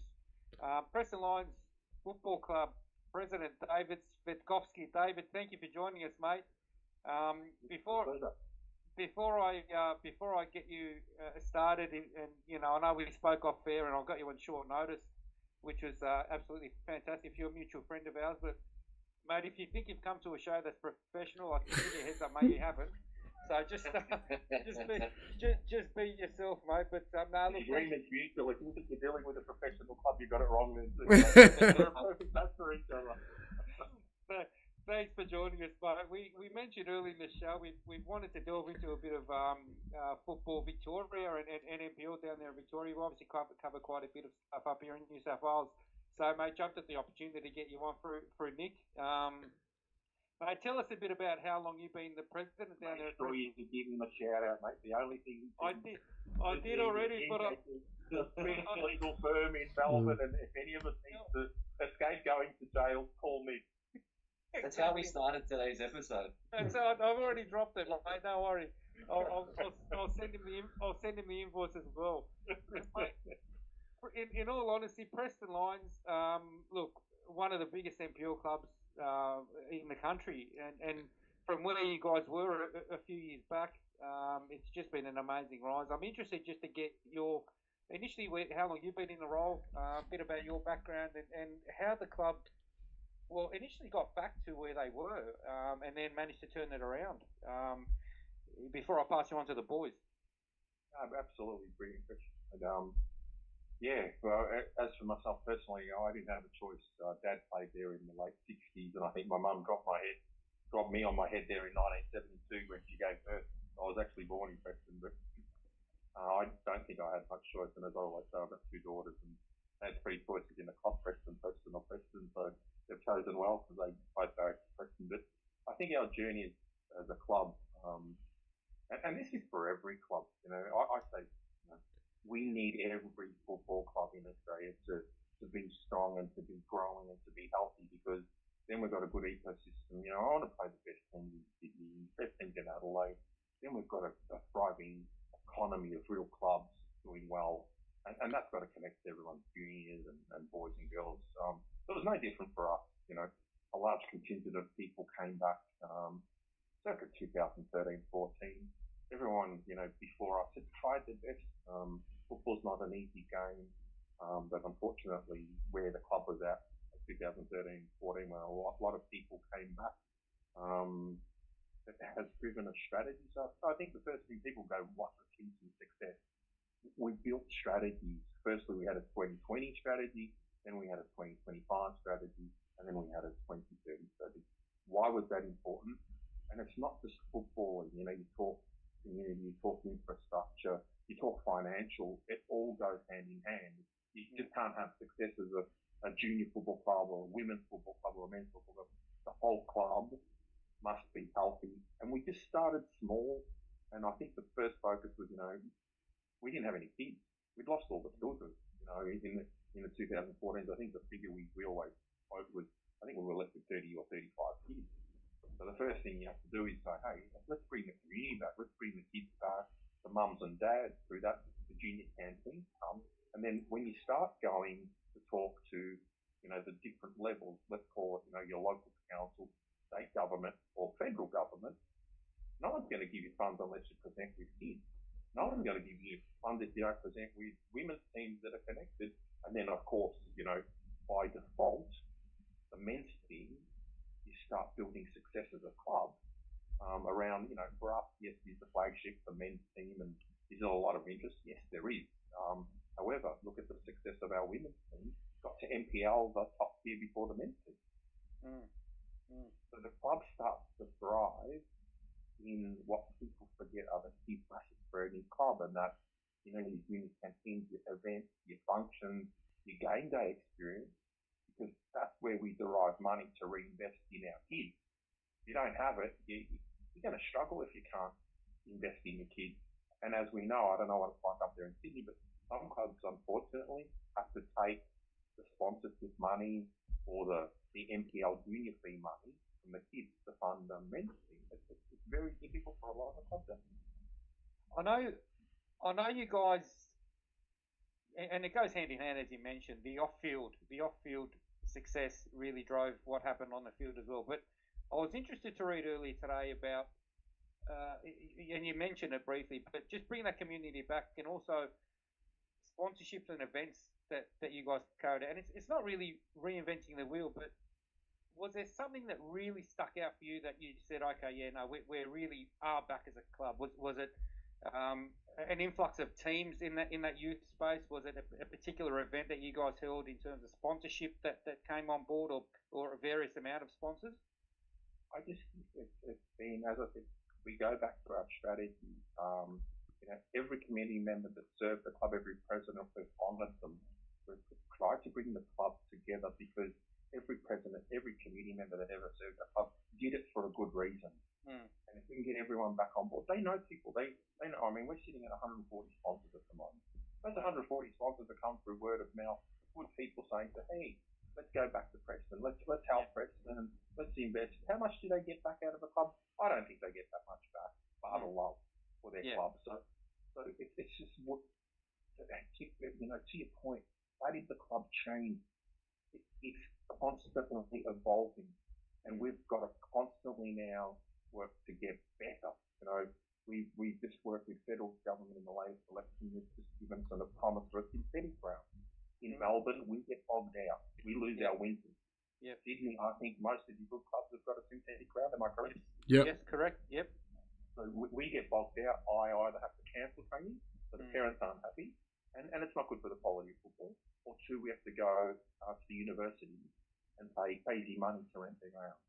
Preston Lions Football Club President David Svetkovsky. David, thank you for joining us, mate. Before I get you started, and I know we spoke off air, and I got you on short notice, which was absolutely fantastic. You're a mutual friend of ours, but mate, if you think you've come to a show that's professional, I can give you a heads up, mate, you haven't. So just be yourself, mate. But no, look. Agreement's mutual. If you think you're dealing with a professional club, you got it wrong then too. We're a perfect match for each other. Thanks for joining us, mate. We mentioned earlier in the show we wanted to delve into a bit of football Victoria and NPL down there in Victoria. We obviously cover quite a bit of stuff up here in New South Wales. So, mate, jumped at the opportunity to get you on through Nick. Mate, tell us a bit about how long you've been the president down there. Sure, you give him a shout out, mate. The only thing I did already, but the legal firm in Melbourne, and if any of us need to escape going to jail, call me. That's how we started today's episode. So I've already dropped it, mate. Don't worry. I'll send him the invoice as well. In all honesty, Preston Lions, look, one of the biggest NPL clubs in the country, and from where you guys were a few years back, it's just been an amazing rise. I'm interested just to get your initially how long you've been in the role, a bit about your background, and how the club initially got back to where they were, and then managed to turn it around. Before I pass you on to the boys. Absolutely brilliant question. And, well, as for myself personally, I didn't have a choice. Dad played there in the late 60s, and I think my mum dropped me on my head there in 1972 when she gave birth. I was actually born in Preston, but I don't think I had much choice. And as I always say, I've got two daughters, and they had three choices in the club: Preston, or Preston. So they've chosen well because they both go to Preston. But I think our journey as a club, and this is for every club. I say. We need every football club in Australia to be strong and to be growing and to be healthy, because then we've got a good ecosystem. I want to play the best teams in Sydney, best teams in Adelaide. Then we've got a thriving economy of real clubs doing well, and that's got to connect to everyone's juniors and boys and girls. So it was no different for us. A large contingent of people came back circa 2013-14. Everyone, before us had tried their best. Football's not an easy game, but unfortunately, where the club was at 2013-14, when a lot of people came back, it has driven a strategy. So I think the first thing people go, what's the key to success? We built strategies. Firstly, we had a 2020 strategy, then we had a 2025 strategy, and then we had a 2030 strategy. Why was that important? And it's not just football. You talk community, you talk infrastructure, you talk financial, it all goes hand in hand. You just can't have success as a junior football club or a women's football club or a men's football club. The whole club must be healthy. And we just started small. And I think the first focus was, we didn't have any kids. We'd lost all the children, in the 2014s. I think the figure we always quote was, I think we were left with 30 or 35 kids. So the first thing you have to do is say, hey, let's bring the community back. Let's bring the kids back, the mums and dads through that, the junior canteen come. And then when you start going to talk to, the different levels, let's call it, your local council, state government or federal government, no one's going to give you funds unless you present with kids. No one's going to give you funds if you don't present with women's teams that are connected. And then, of course, by default, the men's team, you start building success as a club around, for us, yes, is the flagship, the men's team, and is there a lot of interest? Yes, there is. However, look at the success of our women's team. Got to MPL, the top tier before the men's team. Mm. So the club starts to thrive in what people forget are the key facets for any club, and that, your uni canteens, your events, your functions, your game day experience, because that's where we derive money to reinvest in our kids. If you don't have it, you're going to struggle if you can't invest in your kids. And as we know, I don't know what it's like up there in Sydney, but some clubs, unfortunately, have to take the sponsorship money or the MPL junior fee money from the kids to fund the men's team. It's very difficult for a lot of clubs. I know you guys, and it goes hand in hand as you mentioned. The off-field success really drove what happened on the field as well. But I was interested to read earlier today about, and you mentioned it briefly, but just bring that community back, and also sponsorships and events that you guys carried out. And it's not really reinventing the wheel, but was there something that really stuck out for you that you said, okay, yeah, no, we really are back as a club? Was it an influx of teams in that youth space? Was it a particular event that you guys held in terms of sponsorship that came on board, or a various amount of sponsors? I just think it's been, as I said, we go back to our strategy. Every community member that served the club, every president who honoured them, we've tried to bring the club together, because every president, every community member that ever served the club did it for a good reason. Mm. And if we can get everyone back on board, they know people. They know. I mean, we're sitting at 140 sponsors at the moment. Those 140 sponsors that come through word of mouth, good people saying, hey, let's go back to Preston. Let's help Preston. Let's invest. How much do they get back out of the club? I don't think they get that much back, but the love for their club. So it's just what, to your point, how did the club change? It's constantly evolving, and we've got to constantly now work to get better. We just worked with federal government in the latest election. It's just given us a promise for a synthetic ground. In Melbourne, we get bogged out. We lose our winters. Yep. Sydney, I think most of the good clubs have got a synthetic ground. Am I correct? Yep. Yes, correct. Yep. So we get bogged out. I either have to cancel training, so the parents aren't happy, and it's not good for the quality of football. Or two, we have to go to the university and pay crazy money to rent their ground.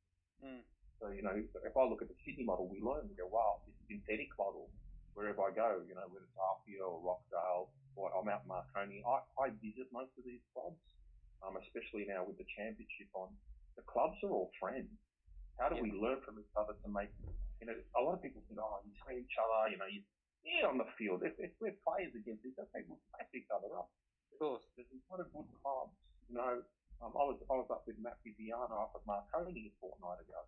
Mm. So, if I look at the Sydney model, we learn, we go, wow, this synthetic model, wherever I go, whether it's Harpia or Rockdale, or I'm out in Marconi, I visit most of these clubs, especially now with the championship on. The clubs are all friends. How do we learn from each other to make, a lot of people think, you train each other, on the field. If we're players against each other, we'll back each other up. Of course. There's a lot of good clubs. I was up with Matt Viviano up at Marconi a fortnight ago.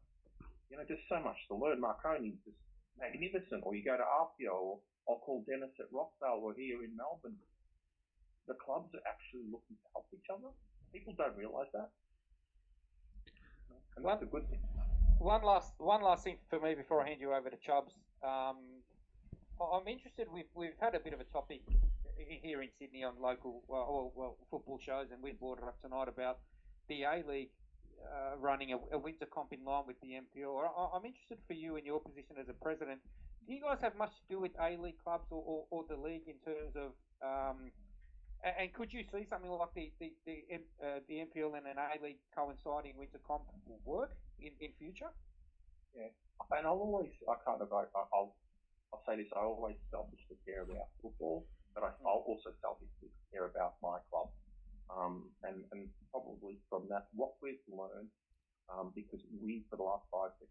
There's so much to learn. Marconi is just magnificent. Or you go to Arpia, or I'll call Dennis at Rockdale, or here in Melbourne. The clubs are actually looking to help each other. People don't realise that. And that's a good thing. One last thing for me before I hand you over to Chubbs. I'm interested. We've had a bit of a topic here in Sydney on local football shows, and we brought it up tonight about the A-League running a winter comp in line with the MPL. I'm interested for you in your position as a president. Do you guys have much to do with A-League clubs or the league in terms of and could you see something like the MPL and an A-League coinciding winter comp will work in future? Yeah, and I'll say this, I always selfishly care about football, but I'll also selfishly care about my club. And probably from that, what we've learned, because we, for the last 5-6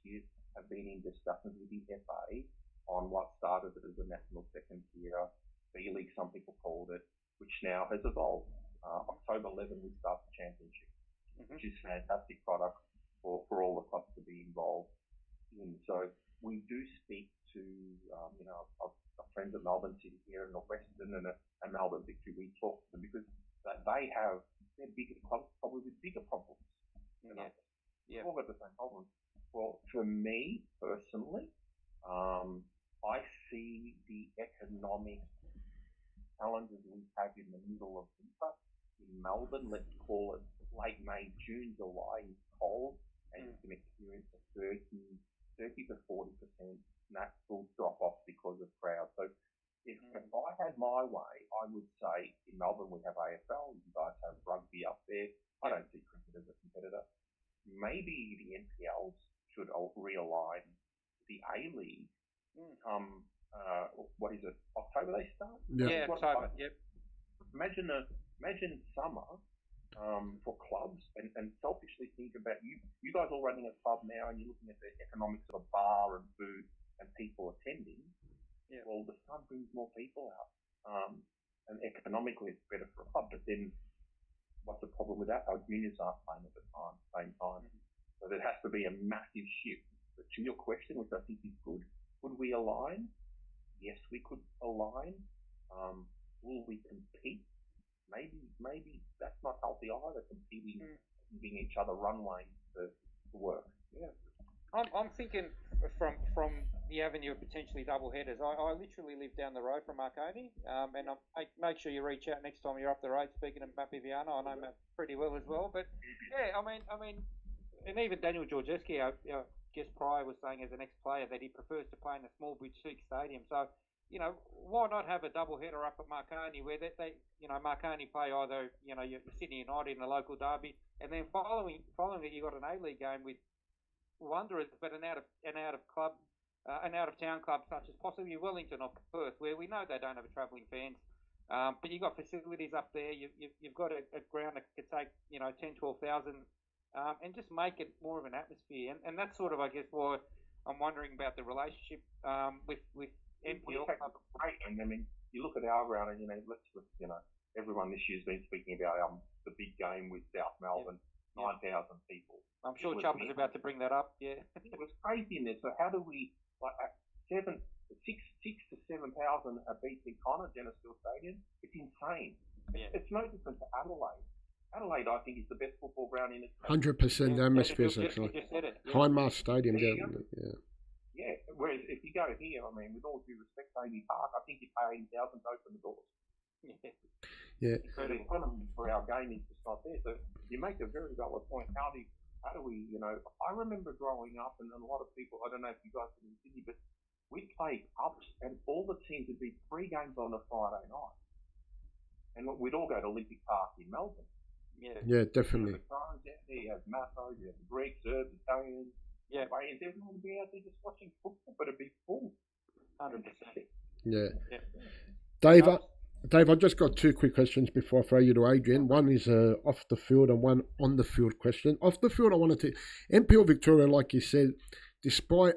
years, have been in discussions with the FA on what started as a national second tier, B-League, some people called it, which now has evolved. October 11, we start the championship, which is a fantastic product for all the clubs to be involved in. So we do speak to, our friends at Melbourne City here and Western and Melbourne Victory. We talk to them because they're bigger clubs, probably with bigger problems. We've all got the same problems. Well, for me personally, I see the economic challenges we have in the middle of winter in Melbourne. Let's call it late May, June, July, cold, and you can experience a 30 to 40% natural drop off because of crowds. So if I had my way, I would say in Melbourne we have AFL, you guys have rugby up there. I don't see cricket as a competitor. maybe the NPLs should realign the A-League come, what is it, October they start? Yeah, October, yep. Imagine summer for clubs, and selfishly think about you guys all running a club now, and you're looking at the economics of a bar and food and people attending. Yeah. Well, the sun brings more people out, and economically it's better for a club. But then, what's the problem with that? Our juniors aren't playing at the same time. So there has to be a massive shift. But to your question, which I think is good, could we align? Yes, we could align. Will we compete? Maybe that's not healthy either, competing, giving each other runway to work. Yeah. I'm thinking from the avenue of potentially double headers. I literally live down the road from Marconi, and make sure you reach out next time you're up the road. Speaking of Matt Viviano, I know Matt pretty well as well. But yeah, I mean, and even Daniel Georgeski, our guest prior, was saying as an ex-player that he prefers to play in a small boutique stadium. So, why not have a double header up at Marconi where they Marconi play either, your Sydney United in a local derby, and then following it, you got an A-League game with Wanderers, but an out of town club such as possibly Wellington or Perth, where we know they don't have a travelling fans. But you've got facilities up there. You've got a ground that could take 10, 12,000, and just make it more of an atmosphere. And that's sort of, I guess, why I'm wondering about the relationship with NPL. Great, and I mean, you look at our ground, and everyone this year's been speaking about the big game with South Melbourne, 9,000 people. I'm sure Chubb is about to bring that up. Yeah, it was crazy in there. So how do we 6,000 to 7,000 at BT Connor, Genesville Stadium? It's insane. Yeah. It's no different to Adelaide. Adelaide, I think, is the best football ground in Australia. 100% atmosphere, actually. Hindmarsh Stadium, yeah. Yeah. Whereas if you go here, I mean, with all due respect, Amy Park, I think you pay 80,000 to open the doors. Yeah. So the economy for our game is just not there. So you make a very valid point. How do we, I remember growing up, and a lot of people, I don't know if you guys are in Sydney, but we'd play ups, and all the teams would be 3 games on a Friday night. And we'd all go to Olympic Park in Melbourne. Yeah, definitely. You have Mathos, you have Greeks, Serbs, Italians, Iranians, everyone would be out there just watching football, but it'd be full. 100%. Yeah. Dave, I've just got 2 quick questions before I throw you to Adrian. One is off the field and one on the field question. Off the field, I wanted to... NPL Victoria, like you said, despite,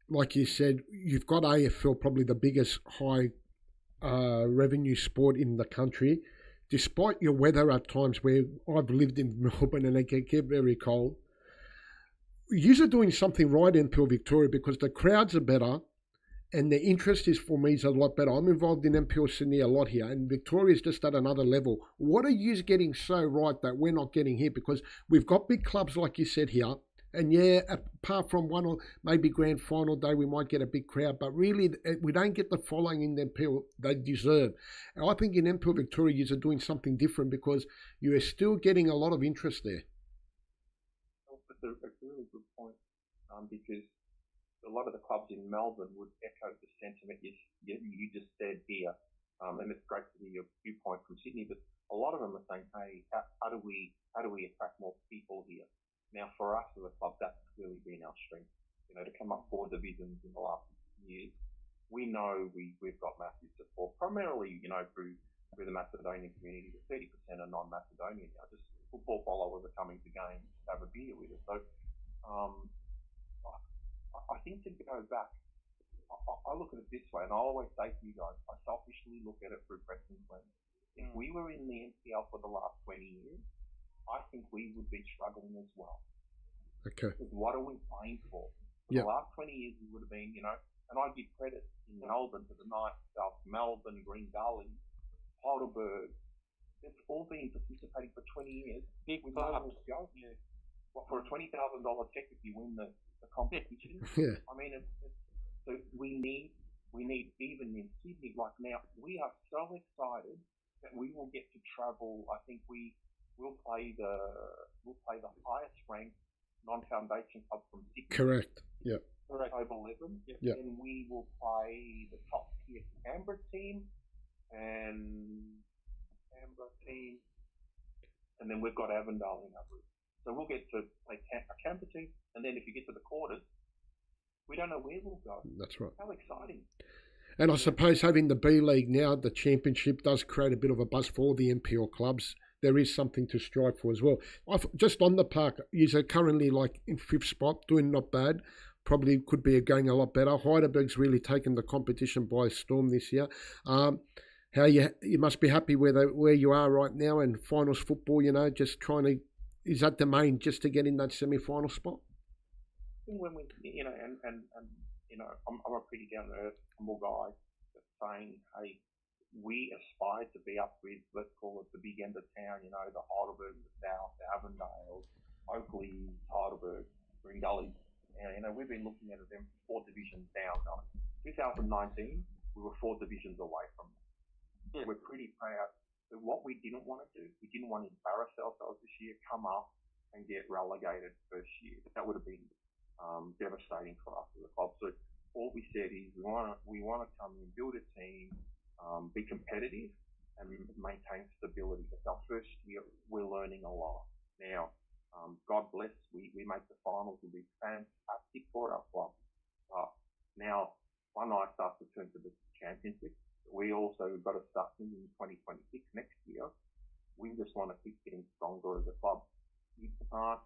like you said, you've got AFL, probably the biggest high revenue sport in the country. Despite your weather at times where I've lived in Melbourne and it can get very cold, you're doing something right in NPL Victoria because the crowds are better. And the interest is for me is a lot better. I'm involved in NPL Sydney a lot here, and Victoria's just at another level. What are you getting so right that we're not getting here? Because we've got big clubs, like you said here, and apart from one or maybe grand final day, we might get a big crowd, but really we don't get the following in the NPL they deserve. And I think in NPL Victoria, you're doing something different because you are still getting a lot of interest there. That's a really good point, because a lot of the clubs in Melbourne would echo the sentiment you just said here, and it's great to hear your viewpoint from Sydney. But a lot of them are saying, "Hey, how do we attract more people here?" Now, for us as a club, that's really been our strength. To come up 4 divisions in the last years, we know we've got massive support, primarily through the Macedonian community. 30% are non-Macedonian now. Just football followers are coming to games to have a beer with us. So. I think to go back, I look at it this way, and I always say to you guys, I selfishly look at it through Preston's lens. If we were in the NPL for the last 20 years, I think we would be struggling as well. Okay. Because what are we playing for? The last 20 years, we would have been, and I give credit in Melbourne to the Knights, South Melbourne, Green Gully, Heidelberg. They've all been participating for 20 years. Big with clubs. Well, for a $20,000 check if you win the competition. Yeah. I mean, so we need even in Sydney, like now, we are so excited that we will get to travel. I think we'll play the highest ranked non-foundation club from Sydney. Correct. Yeah. October 11. Yeah. And we will play the top tier Canberra team, and then we've got Avondale in our group. So we'll get to play a Canberra team, and then if you get to the quarters, we don't know where we'll go. That's right. How exciting! And I suppose having the B League now, the championship, does create a bit of a buzz for the NPL clubs. There is something to strive for as well. Just on the park, you're currently like in 5th spot, doing not bad. Probably could be going a lot better. Heidelberg's really taken the competition by storm this year. How you must be happy where you are right now, and finals football. Just trying to. Is that the main, just to get in that semi-final spot? I think when we, and I'm a pretty down to earth, humble guy, just saying, hey, we aspire to be up with, let's call it the big end of town. The Heidelberg, the South, the Avondale, Oakley, Heidelberg, Green Gully. And we've been looking at them 4 divisions down. 2019, we were 4 divisions away from them. Yeah. We're pretty proud. But what we didn't want to do, we didn't want to embarrass ourselves this year, come up and get relegated first year. That would have been devastating for us as a club. So all we said is we want to come in, build a team, be competitive, and maintain stability. It's our first year. We're learning a lot now. God bless, we make the finals. Will be fantastic for our club. Now, one night starts to turn to the championship. We also got to start thinking in 2026 next year. We just want to keep getting stronger as a club. You can't,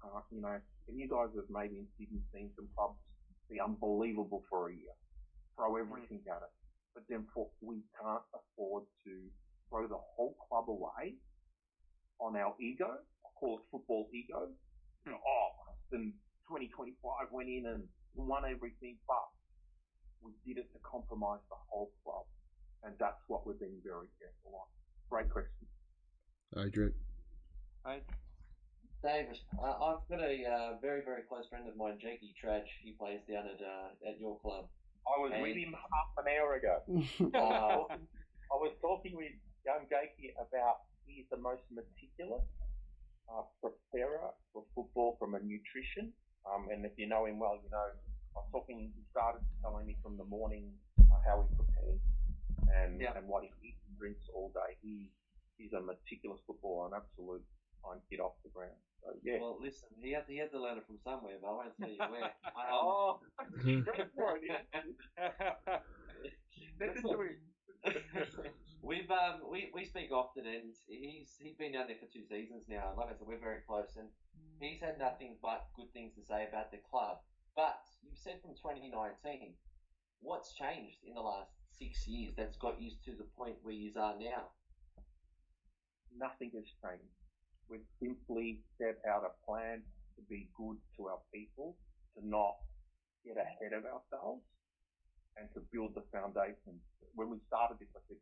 and you guys have maybe in Sydney seen some clubs be unbelievable for a year, throw everything at it. But then we can't afford to throw the whole club away on our ego. I call it football ego. Then 2025 went in and won everything, but we did it to compromise the whole club. And that's what we're being very careful on. Great question. Adrian. Hi. David, I've got a very, very close friend of mine, Jakey Tradge. He plays down at your club. I was with him half an hour ago. I was talking with young Jakey about he's the most meticulous preparer for football from a nutrition. And if you know him well, I was talking, he started telling me from the morning how he prepares and what he eats and drinks all day. He's a meticulous footballer, an absolute fine kid off the ground. So, yeah. Well, listen, he had to learn it from somewhere, but I won't tell you where. We speak often, and he's been down there for 2 seasons now. And like I said, we're very close, and he's had nothing but good things to say about the club. But you've said from 2019, what's changed in the last 6 years that's got you to the point where you are now? Nothing has changed. We've simply set out a plan to be good to our people, to not get ahead of ourselves, and to build the foundation. When we started this, I said,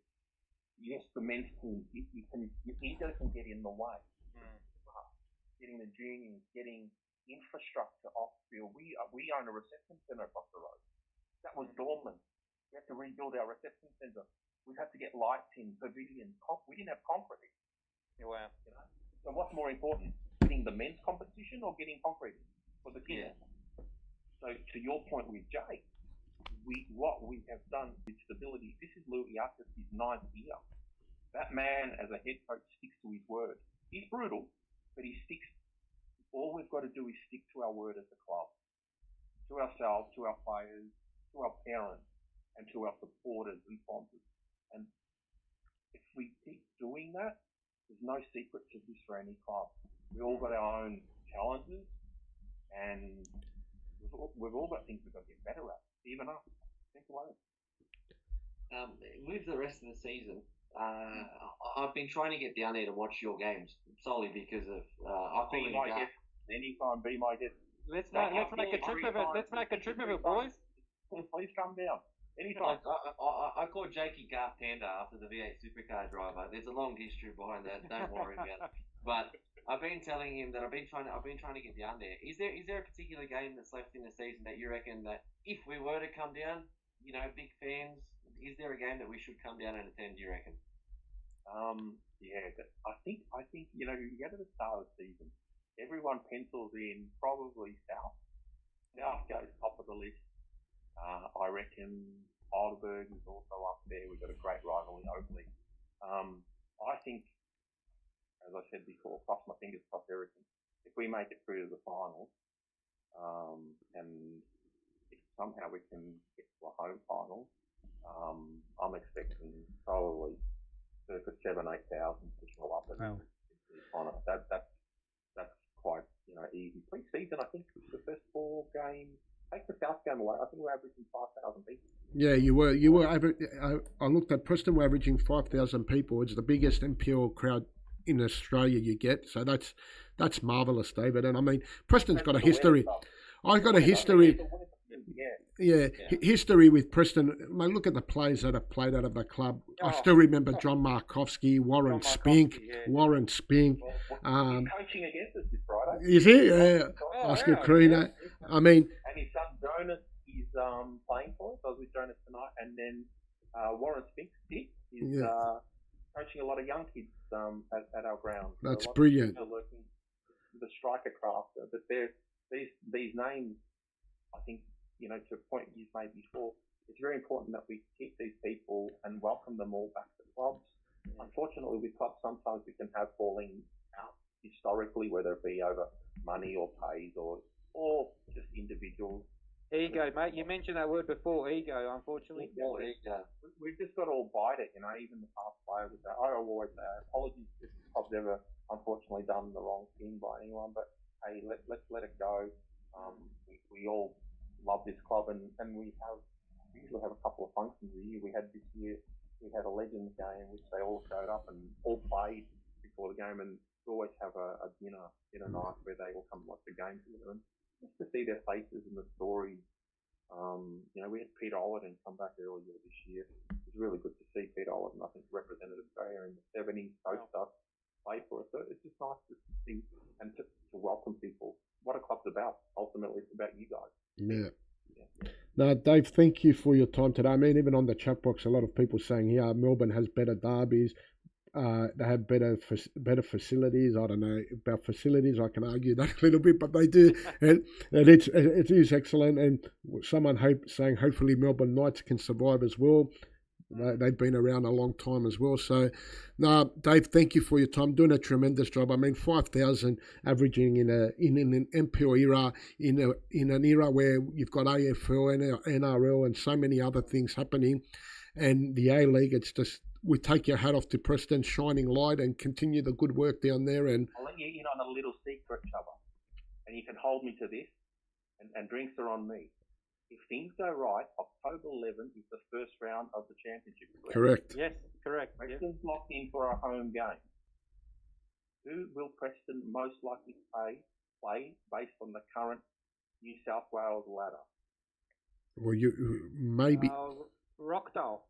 yes, the men's team, your ego can get in the way. Getting the juniors, getting infrastructure off field. We own a reception centre across the road. That was dormant. We had to rebuild our reception centre. We've had to get lights in, pavilion. We didn't have concrete. Wow. So what's more important, getting the men's competition or getting concrete for the kids? Yeah. So to your point with Jake, what we have done with stability, this is Louis Artis, his 9th year. That man as a head coach sticks to his word. He's brutal, but he sticks. All we've got to do is stick to our word as a club, to ourselves, to our players, to our parents, and to our supporters and sponsors. And if we keep doing that, there's no secret to this for any club. We all got our own challenges, and we've all got things we've got to get better at, even us. Simple as. With the rest of the season, I've been trying to get down there to watch your games solely because of be my guest anytime. Be my guest. Let's make a trip of it. Let's make a trip of it, boys. Please come down. Anytime. I called Jakey Garth Panda after the V8 supercar driver. There's a long history behind that. Don't worry about it. But I've been telling him that I've been trying to get down there. Is there a particular game that's left in the season that you reckon that if we were to come down, big fans, is there a game that we should come down and attend? Do you reckon? I think you go to the start of the season, everyone pencils in probably South. South goes top of the list. I reckon Heidelberg is also up there. We've got a great rival in Oakley. I think, as I said before, cross my fingers, cross everything. if we make it through to the finals, and if somehow we can get to a home final, I'm expecting probably circa 7,000-8,000 to show up and honour. That's quite easy. Pre-season, I think the first 4 games. Take the South game away. I think we're averaging 5,000 people. Yeah, you were. I looked at Preston. We're averaging 5,000 people. It's the biggest NPL crowd in Australia you get. So that's marvelous, David. And I mean, Preston's got a history. I've got a history. Yeah, history with Preston. Mate, look at the players that have played out of the club. I still remember John Markovsky, Warren Spink. Coaching against us this Friday. Is he? Oscar Carino. I mean, and his son Jonas is playing for us. I was with Jonas tonight, and then Warren Spink is coaching a lot of young kids at our ground. That's brilliant. The striker craft, but these names, I think. To a point you've made before, it's very important that we keep these people and welcome them all back to clubs. Unfortunately, with clubs, sometimes we can have falling out historically, whether it be over money or pays or just individuals. Ego, mate. You mentioned that word before, ego, unfortunately. Ego. We've just got to all bite it, even the past players. I always say, apologies if I've ever, unfortunately, done the wrong thing by anyone, but hey, let's let it go. We all love this club, and we usually have a couple of functions a year. We had this year, we had a Legends game, which they all showed up and all played before the game, and we always have a dinner night where they all come watch the game together, and just to see their faces and the stories. We had Peter Ollerton come back earlier this year. It was really good to see Peter Ollerton, I think, represented Australia in the 70s, post-up, play for us. So it's just nice to see and to welcome people. What a club's about. Ultimately, it's about you guys. Yeah. No, Dave, thank you for your time today. I mean, even on the chat box, a lot of people saying, Melbourne has better derbies. They have better facilities. I don't know about facilities. I can argue that a little bit, but they do, and it is excellent. And someone saying hopefully Melbourne Knights can survive as well. They've been around a long time as well. So, Dave, thank you for your time. Doing a tremendous job. I mean, 5,000 averaging in an NPL era, in an era where you've got AFL and NRL and so many other things happening, and the A League. It's just we take your hat off to Preston, shining light, and continue the good work down there. And I'll let you in on a little secret, Chubba, and you can hold me to this. And drinks are on me. If things go right, October 11th is the first round of the championship. Correct. Yes, correct. Preston's locked in for a home game. Who will Preston most likely play based on the current New South Wales ladder? Well, you maybe Rockdale.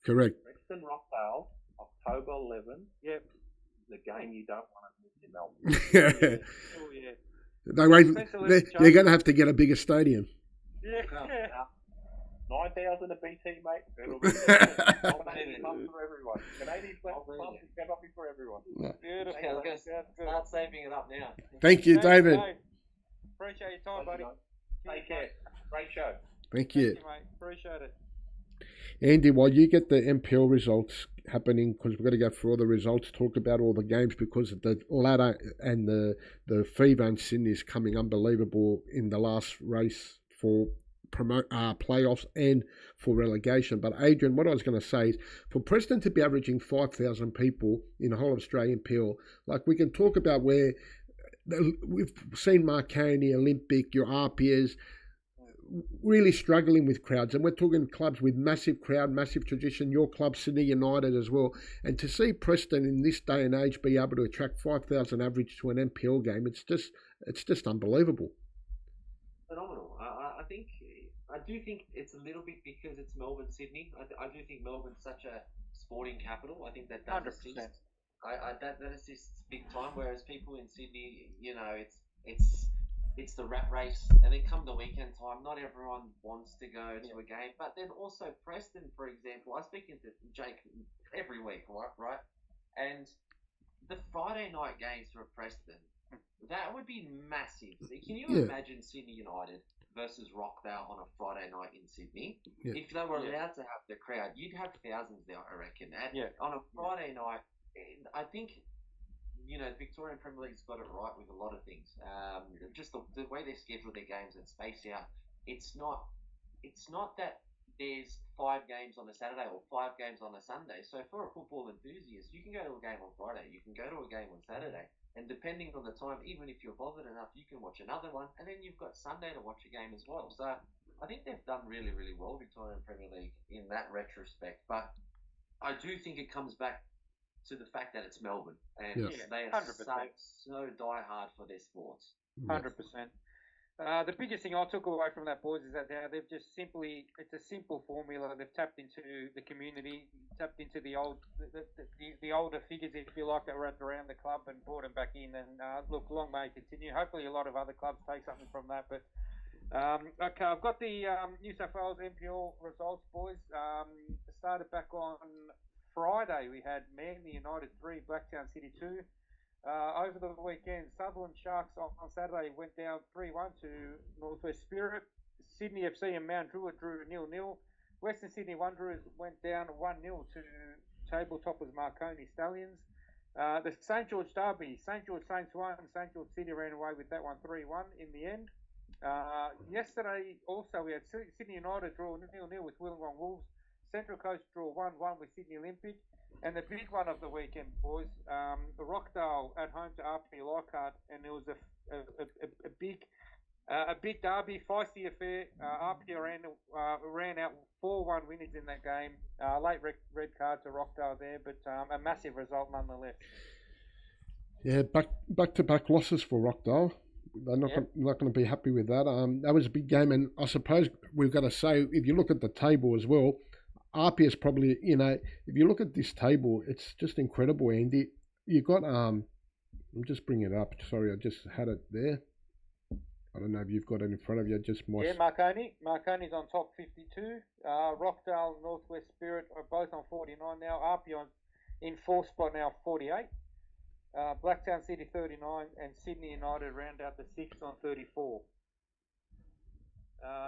Correct. Preston Rockdale, October 11th. Yep. The game you don't want to miss in Melbourne. Oh yeah. They're going to have to get a bigger stadium. Yeah. 9,000 a BT, mate. It'll be for everyone. Canadian clubs is going to be for everyone. Beautiful. Okay, we're going to start saving it up now. Thank you, David. Appreciate your time, buddy. Take care. Great show. Thank you. Thank you, mate. Appreciate it. Andy, while you get the NPL results happening, because we've got to go through all the results, talk about all the games, because the ladder and the Fever and Sydney is coming unbelievable in the last race for playoffs and for relegation. But Adrian, what I was going to say is, for Preston to be averaging 5,000 people in the whole Australian NPL, like we can talk about where we've seen Marconi, Olympic, your RPS, really struggling with crowds, and we're talking clubs with massive crowd, massive tradition, your club Sydney United as well, and to see Preston in this day and age be able to attract 5,000 average to an NPL game, it's just unbelievable. Phenomenal. I do think it's a little bit because it's Melbourne, Sydney. I do think Melbourne's such a sporting capital. I think that does 100%. assist. That assists big time. Whereas people in Sydney, it's the rat race, and then come the weekend time, not everyone wants to go to a game. But then also Preston, for example, I speak to Jake every week, right? And the Friday night games for Preston, that would be massive. Can you imagine Sydney United versus Rockdale on a Friday night in Sydney? Yeah. If they were allowed to have the crowd, you'd have thousands there, I reckon. On a Friday night, I think you know, the Victorian Premier League's got it right with a lot of things. Just the way they schedule their games and space out, it's not that there's 5 games on a Saturday or 5 games on a Sunday. So for a football enthusiast, you can go to a game on Friday, you can go to a game on Saturday, and depending on the time, even if you're bothered enough, you can watch another one, and then you've got Sunday to watch a game as well. So I think they've done really, really well, Victorian Premier League, in that retrospect. But I do think it comes back to the fact that it's Melbourne, and they are 100%. so die hard for their sports. 100%. The biggest thing I took away from that, boys, is that they've just simply, it's a simple formula. They've tapped into the community, tapped into the older figures, if you like, that were around the club and brought them back in. And look, long may it continue. Hopefully a lot of other clubs take something from that. But okay, I've got the New South Wales NPL results, boys. Started back on Friday. We had Manly United 3, Blacktown City 2. Over the weekend, Sutherland Sharks on Saturday went down 3-1 to Northwest Spirit. Sydney FC and Mount Druitt drew 0-0. Western Sydney Wanderers went down 1-0 to table toppers Marconi Stallions. The St George Derby, St George Saints won, St George City ran away with that one 3-1 in the end. Yesterday also we had Sydney United draw 0-0 with Wollongong Wolves. Central Coast draw 1-1 with Sydney Olympic. And the big one of the weekend, boys, Rockdale at home to RP Leichhardt, and there was a big derby, feisty affair. RP ran out 4-1 winners in that game. Late red card to Rockdale there, but a massive result nonetheless. Yeah, back-to-back losses for Rockdale. They're not going to be happy with that. That was a big game, and I suppose we've got to say, if you look at the table as well, RP is probably, you know, if you look at this table, it's just incredible, Andy. You got, I'm just bringing it up. Sorry, I just had it there. I don't know if you've got it in front of you. Yeah, Marconi's on top 52. Rockdale, Northwest Spirit are both on 49 now. RP in 4th spot now, 48. Blacktown City 39 and Sydney United round out the 6th on 34.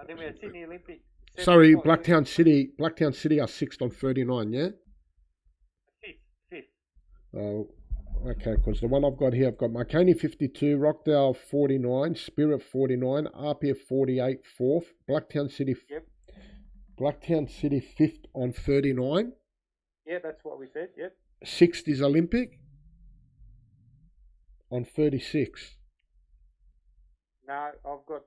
Then we had Sydney Olympic. Sorry, Blacktown City are 6th on 39, yeah? 5th. Oh, okay, because the one I've got here, I've got Marconi 52, Rockdale 49, Spirit 49, RPF 48, 4th, Blacktown City 5th on 39. Yeah, that's what we said, yep. 6th is Olympic on 36. No, I've got...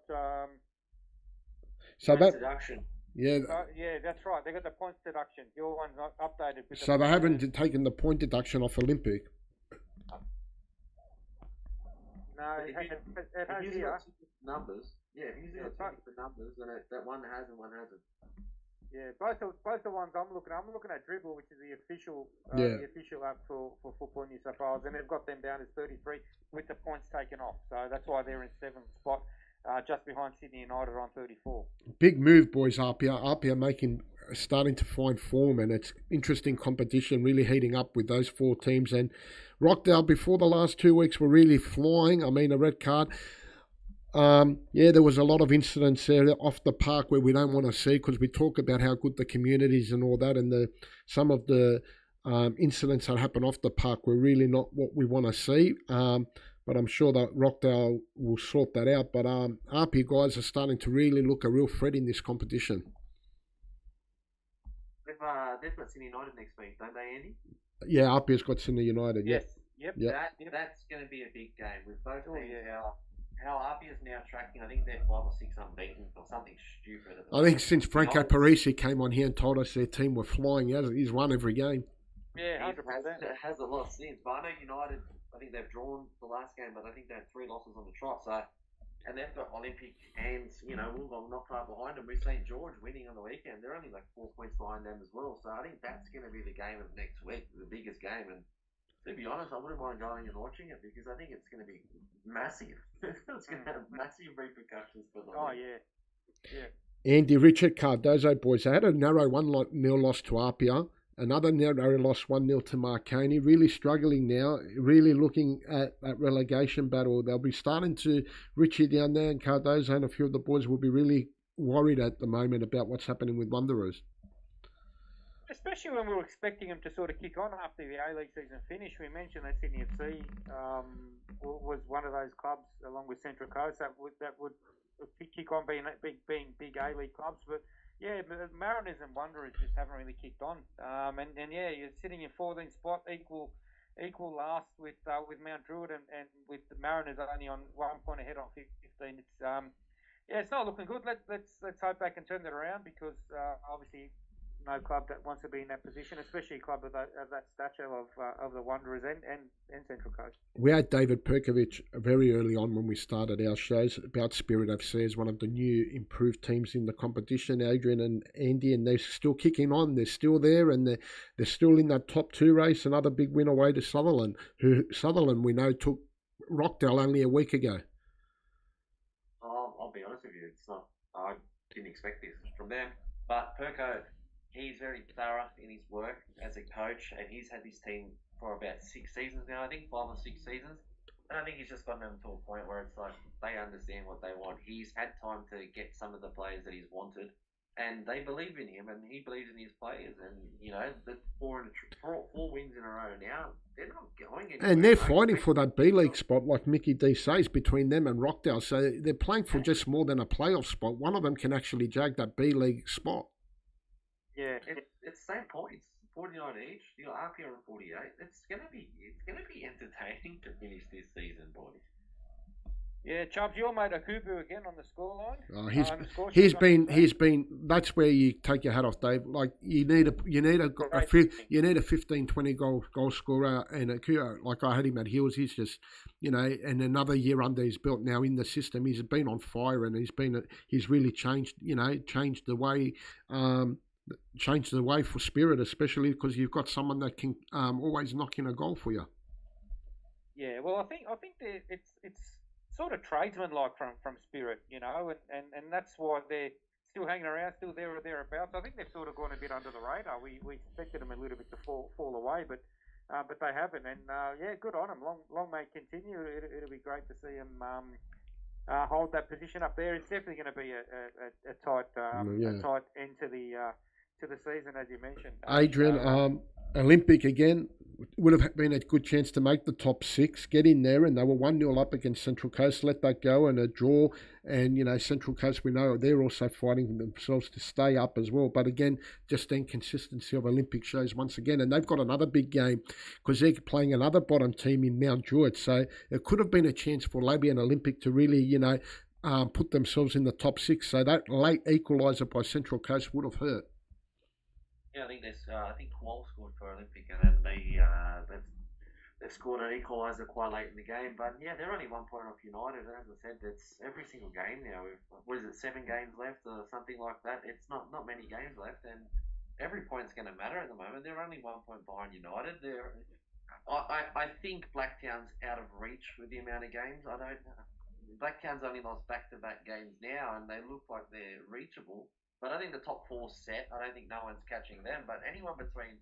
So that... Deduction. Yeah, yeah, that's right. They got the points deduction. Your one's not updated. With so they haven't taken the point deduction off Olympic. No, it has If here. numbers, yeah, if you've got the numbers, then that one has and one hasn't. Yeah, both the ones I'm looking at Dribble, which is the official app for Football New South Wales, and they've got them down as 33 with the points taken off. So that's why they're in 7th spot. Just behind Sydney United on 34. Big move, boys. RPA starting to find form, and it's interesting competition, really heating up with those 4 teams. And Rockdale, before the last 2 weeks, were really flying. I mean, a red card. There was a lot of incidents there off the park where we don't want to see, because we talk about how good the community is and all that, and some of the incidents that happen off the park were really not what we want to see. But I'm sure that Rockdale will sort that out. But RP guys are starting to really look a real threat in this competition. They've got Sydney United next week, don't they, Andy? Yeah, RP's got Sydney United. Yes. Yep. That's going to be a big game with both teams. How RP is now tracking. I think they're 5 or 6 unbeaten or something stupid. I think since Franco Parisi came on here and told us their team were flying, he's won every game. Yeah, 100%. It has a lot of sins, but I know United. I think they've drawn the last game, but I think they had 3 losses on the trot. So, and they've got Olympic and Wollongong not far behind them. With St George winning on the weekend, they're only like 4 points behind them as well. So I think that's going to be the game of next week, the biggest game. And to be honest, I wouldn't mind going and watching it because I think it's going to be massive. It's going to have massive repercussions for the league. Yeah. Andy, Richard, Cardozo boys, they had a narrow 1-0 loss to Apia. Another narrow loss 1-0 to Marconi. Really struggling now, really looking at that relegation battle. They'll be starting to, Richie down there and Cardozo and a few of the boys will be really worried at the moment about what's happening with Wanderers. especially when we were expecting them to sort of kick on after the A-League season finished. We mentioned that Sydney FC was one of those clubs, along with Central Coast, that would kick on being big A-League clubs. But yeah, Mariners and Wanderers just haven't really kicked on. And yeah, you're sitting in 14th spot, equal last with Mount Druitt, and with the Mariners only on 1 point ahead on 15. It's yeah, it's not looking good. Let's hope they can turn that around, because obviously no club that wants to be in that position, especially a club of that stature of the Wanderers and Central Coast. We had David Perkovic very early on when we started our shows about Spirit FC as one of the new improved teams in the competition, Adrian and Andy, and they're still kicking on. They're still there, and they're still in that top 2 race. Another big win away to Sutherland, who Sutherland we know took Rockdale only a week ago. I'll be honest with you, it's not. I didn't expect this from them, but Perko, he's very thorough in his work as a coach, and he's had this team for about 6 seasons now, I think, 5 or 6 seasons. And I think he's just gotten them to a point where it's like they understand what they want. He's had time to get some of the players that he's wanted, and they believe in him, and he believes in his players. And, you know, the 4 wins in a row now, they're not going anywhere. And they're fighting for that B-League spot, like Mickey D says, between them and Rockdale. So they're playing for just more than a playoff spot. One of them can actually jag that B-League spot. Yeah, it's same points, 49 each. You know, RPR on 48. It's gonna be entertaining to finish this season, boys. Yeah, Chubbs, your mate Akubu again on the scoreline. He's been. That's where you take your hat off, Dave. Like you need a 15, 20 goal scorer, and Akubu, like I had him at Hills. He's just, you know, and another year under his belt now in the system. He's been on fire, and he's really changed. You know, changed the way for Spirit, especially because you've got someone that can always knock in a goal for you. Yeah, well, I think it's sort of tradesman-like from Spirit, you know, and that's why they're still hanging around, still there or thereabouts. I think they've sort of gone a bit under the radar. We expected them a little bit to fall away, but they haven't. And yeah, good on them. Long may it continue. It'll be great to see them hold that position up there. It's definitely going to be a tight end to the season, as you mentioned. Adrian, Olympic again would have been a good chance to make the top 6, get in there, and they were 1-0 up against Central Coast. Let that go and a draw, and you know Central Coast, we know they're also fighting themselves to stay up as well. But again, just the inconsistency of Olympic shows once again, and they've got another big game because they're playing another bottom team in Mount Druitt. So it could have been a chance for Labie and Olympic to really, you know, put themselves in the top 6. So that late equaliser by Central Coast would have hurt. Yeah, I think Kual scored for Olympic, and then they've scored an equaliser quite late in the game. But yeah, they're only 1 point off United, and as I said, it's every single game now. What is it, 7 games left or something like that? It's not many games left, and every point's going to matter at the moment. They're only 1 point behind United. I think Blacktown's out of reach with the amount of games. Blacktown's only lost back-to-back games now, and they look like they're reachable. But I think the top 4's set. I don't think no one's catching them. But anyone between,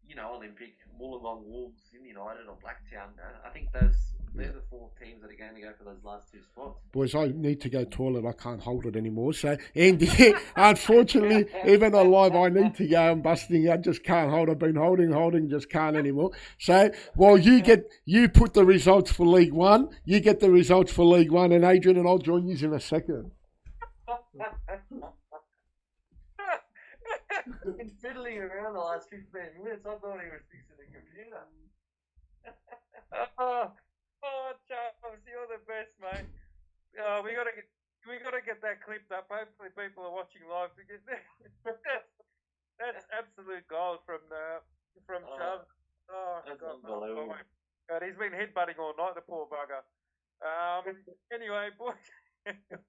you know, Olympic, Wollongong, Wolves, Sydney United, or Blacktown, I think they're the 4 teams that are going to go for those last 2 spots. Boys, I need to go toilet. I can't hold it anymore. So, Andy, unfortunately, even on live, I need to go. I'm busting. I just can't hold. I've been holding, just can't anymore. So, while you put the results for League One, you get the results for League One, and Adrian and I'll join you in a second. Been fiddling around the last 15 minutes. I thought he was fixing the computer. Charles, you're the best, mate. We gotta get that clipped up. Hopefully, people are watching live because that's absolute gold from Charles. Oh God, God, he's been headbutting all night, the poor bugger. Anyway, boys,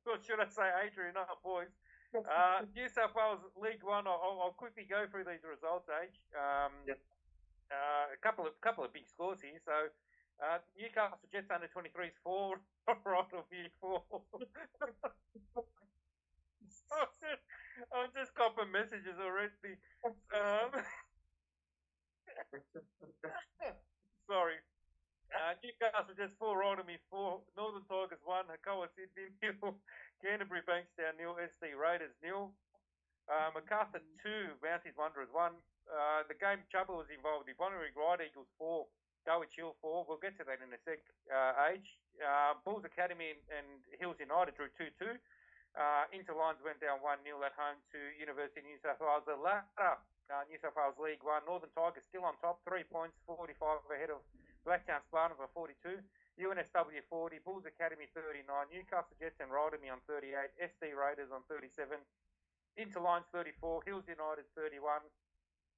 what should I say, Adrian? Not boys. New South Wales League One. I'll quickly go through these results, Age. Yep. A couple of big scores here. So Newcastle Jets under 23s 4, right off year 4. I'm just copping messages already. Sorry. Newcastle Jets 4, Rotherham 4, Northern Tigers 1, Hakoah Sydney 0, Canterbury Bankstown 0, SC Raiders 0, Macarthur 2, Mounties Wanderers 1. The game Chubba was involved in. Bonnyrigg Right Eagles 4, Dulwich Hill 4. We'll get to that in a sec. Age. Bulls Academy and Hills United drew 2-2. Interlines went down 1-0 at home to University of New South Wales. The latter, New South Wales League 1. Northern Tigers still on top, 3 points, 45 ahead of Blacktown Spartans for 42. UNSW 40, Bulls Academy 39, Newcastle Jets and Rydalmere on 38, SD Raiders on 37, Interlines 34, Hills United 31,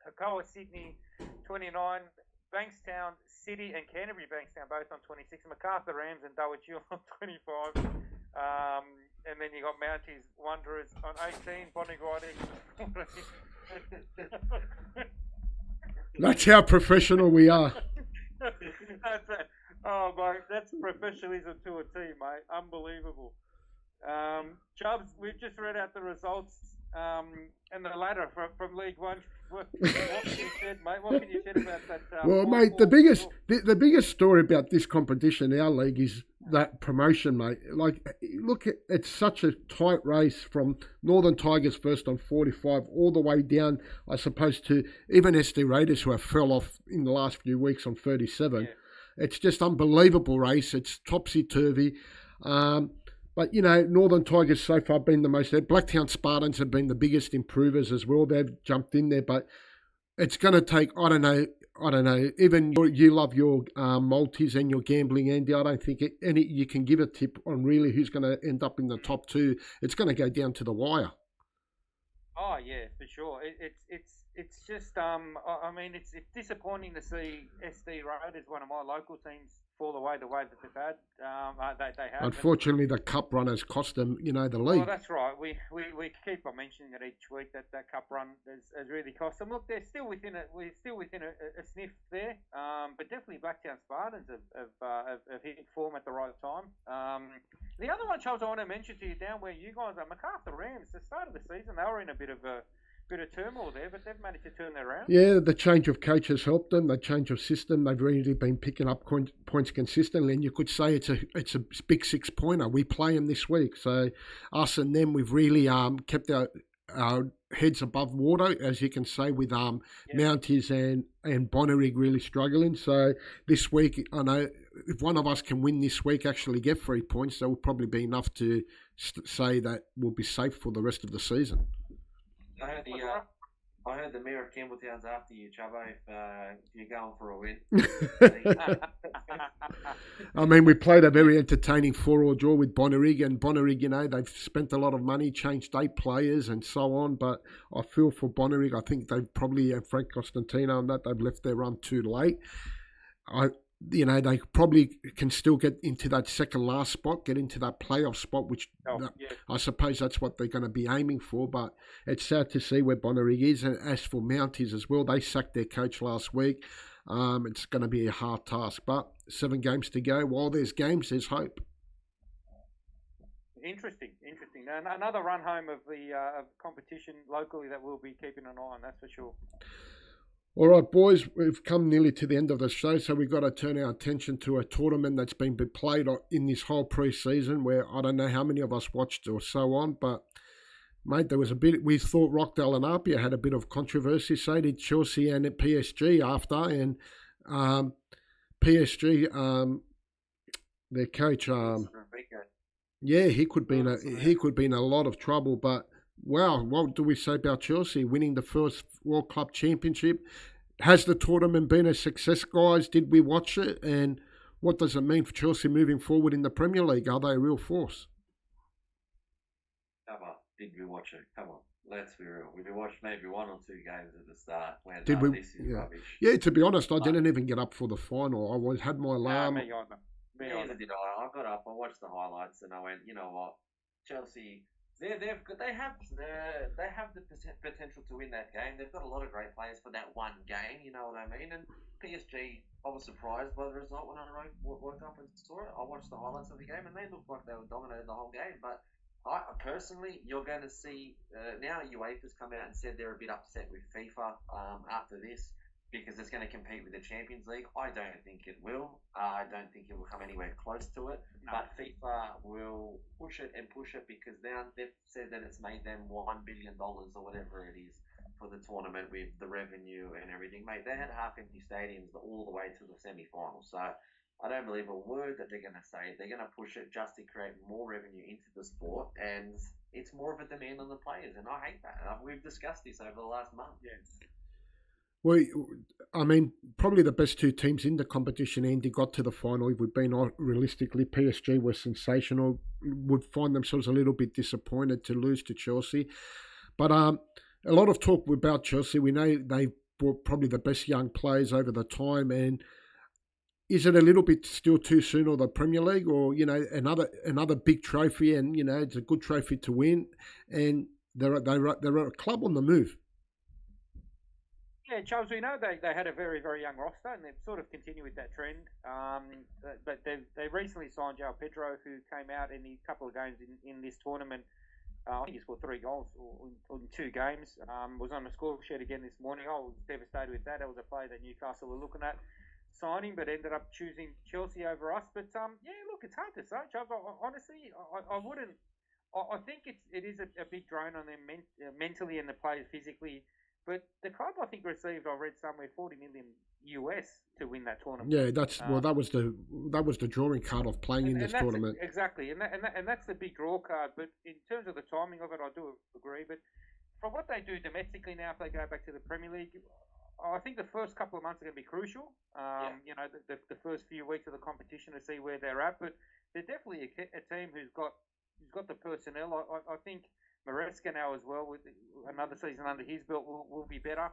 Hakoah Sydney 29, Bankstown City and Canterbury Bankstown both on 26, Macarthur Rams and Dulwich Hill on 25, and then you got Mounties Wanderers on 18, Bonnyrigg Right Eagles. That's how professional we are. Oh, mate, that's professionalism to a T, mate. Unbelievable. Chubbs, we've just read out the results and the ladder from League One. What can you shed, mate? What can you shed about that? Well, mate, the biggest story about this competition, our league, is that promotion, mate. Like, look, it's such a tight race from Northern Tigers first on 45 all the way down, I suppose, to even SD Raiders, who have fell off in the last few weeks on 37. Yeah. It's just unbelievable race. It's topsy-turvy. But, you know, Northern Tigers so far been the most. Blacktown Spartans have been the biggest improvers as well. They've jumped in there. But it's going to take, I don't know. Even you love your multis and your gambling, Andy. I don't think you can give a tip on really who's going to end up in the top two. It's going to go down to the wire. Oh, yeah, for sure. It's just, I mean, it's disappointing to see SD Raiders, one of my local teams, fall away the way that they've had. They have. Unfortunately, the cup run has cost them, the league. Well, that's right. We keep on mentioning it each week that cup run has really cost them. Look, we're still within a sniff there, but definitely Blacktown Spartans have hit form at the right time. The other one, Charles, I want to mention to you down where you guys are, Macarthur Rams. The start of the season, they were in a bit of turmoil there, but they've managed to turn that around. Yeah, the change of coach has helped them. The change of system, they've really been picking up points consistently, and you could say it's a big 6-pointer. We play them this week, so us and them, we've really kept our heads above water, as you can say, with Mounties and Bonnyrigg really struggling. So this week, I know if one of us can win this week, actually get 3 points, that will probably be enough to say that we'll be safe for the rest of the season. I heard the Mayor of Campbelltown's after you, Chubbo, if you're going for a win. I mean, we played a very entertaining 4-4 draw with Bonnyrigg, and Bonnyrigg, they've spent a lot of money, changed 8 players and so on, but I feel for Bonnyrigg, I think they've probably, Frank Costantino and that, they've left their run too late. They probably can still get into that second last spot, get into that playoff spot, which I suppose that's what they're going to be aiming for. But it's sad to see where Bonnyrigg is. And as for Mounties as well, they sacked their coach last week. It's going to be a hard task. But 7 games to go. While there's games, there's hope. Interesting. Now, another run home of the competition locally that we'll be keeping an eye on, that's for sure. All right, boys, we've come nearly to the end of the show, so we've got to turn our attention to a tournament that's been played in this whole pre-season, where I don't know how many of us watched or so on, but, mate, there was we thought Rockdale and Apia had a bit of controversy, so did Chelsea and PSG after, and PSG, their coach, he could be in a lot of trouble, but wow, what do we say about Chelsea winning the first World Club Championship? Has the tournament been a success, guys? Did we watch it? And what does it mean for Chelsea moving forward in the Premier League? Are they a real force? Come on, did we watch it? Come on, let's be real. We watched maybe 1 or 2 games at the start. This is rubbish. Yeah, to be honest, I didn't even get up for the final. I had my alarm. Me either did I. I got up, I watched the highlights, and I went, you know what, Chelsea. They have the potential to win that game. They've got a lot of great players for that one game. You know what I mean? And PSG, I was surprised by the result when I woke up and saw it. I watched the highlights of the game, and they looked like they were dominating the whole game. But I personally, you're going to see now UEFA's come out and said they're a bit upset with FIFA after this. because it's going to compete with the Champions League. I don't think it will. I don't think it will come anywhere close to it. No. But FIFA will push it and push it because now they've said that it's made them $1 billion or whatever it is for the tournament with the revenue and everything. Mate, they had half-empty stadiums all the way to the semi-finals. So I don't believe a word that they're going to say. They're going to push it just to create more revenue into the sport, and it's more of a demand on the players, and I hate that. We've discussed this over the last month. Yes. Well, I mean, probably the best two teams in the competition, Andy, got to the final. If we've been realistically, PSG were sensational, would find themselves a little bit disappointed to lose to Chelsea. But a lot of talk about Chelsea. We know they've brought probably the best young players over the time, and is it a little bit still too soon, or the Premier League, or another big trophy, and it's a good trophy to win, and they're a club on the move. Yeah, Charles, we know they had a very, very young roster, and they've sort of continued with that trend. But they recently signed João Pedro, who came out in a couple of games in this tournament. I think he scored 3 goals in 2 games. Was on the score sheet again this morning. I was devastated with that. That was a player that Newcastle were looking at signing, but ended up choosing Chelsea over us. But yeah, look, it's hard to say, Charles. Honestly, I wouldn't. I think it is a big drain on them mentally and the players physically. But the club, I think, received, I read somewhere, $40 million US to win that tournament. Yeah, that was the drawing card of playing in this tournament. Exactly, and that's the big draw card. But in terms of the timing of it, I do agree. But from what they do domestically now, if they go back to the Premier League, I think the first couple of months are going to be crucial. The first few weeks of the competition to see where they're at. But they're definitely a team who's got the personnel. I think Maresca now as well, with another season under his belt, will be better.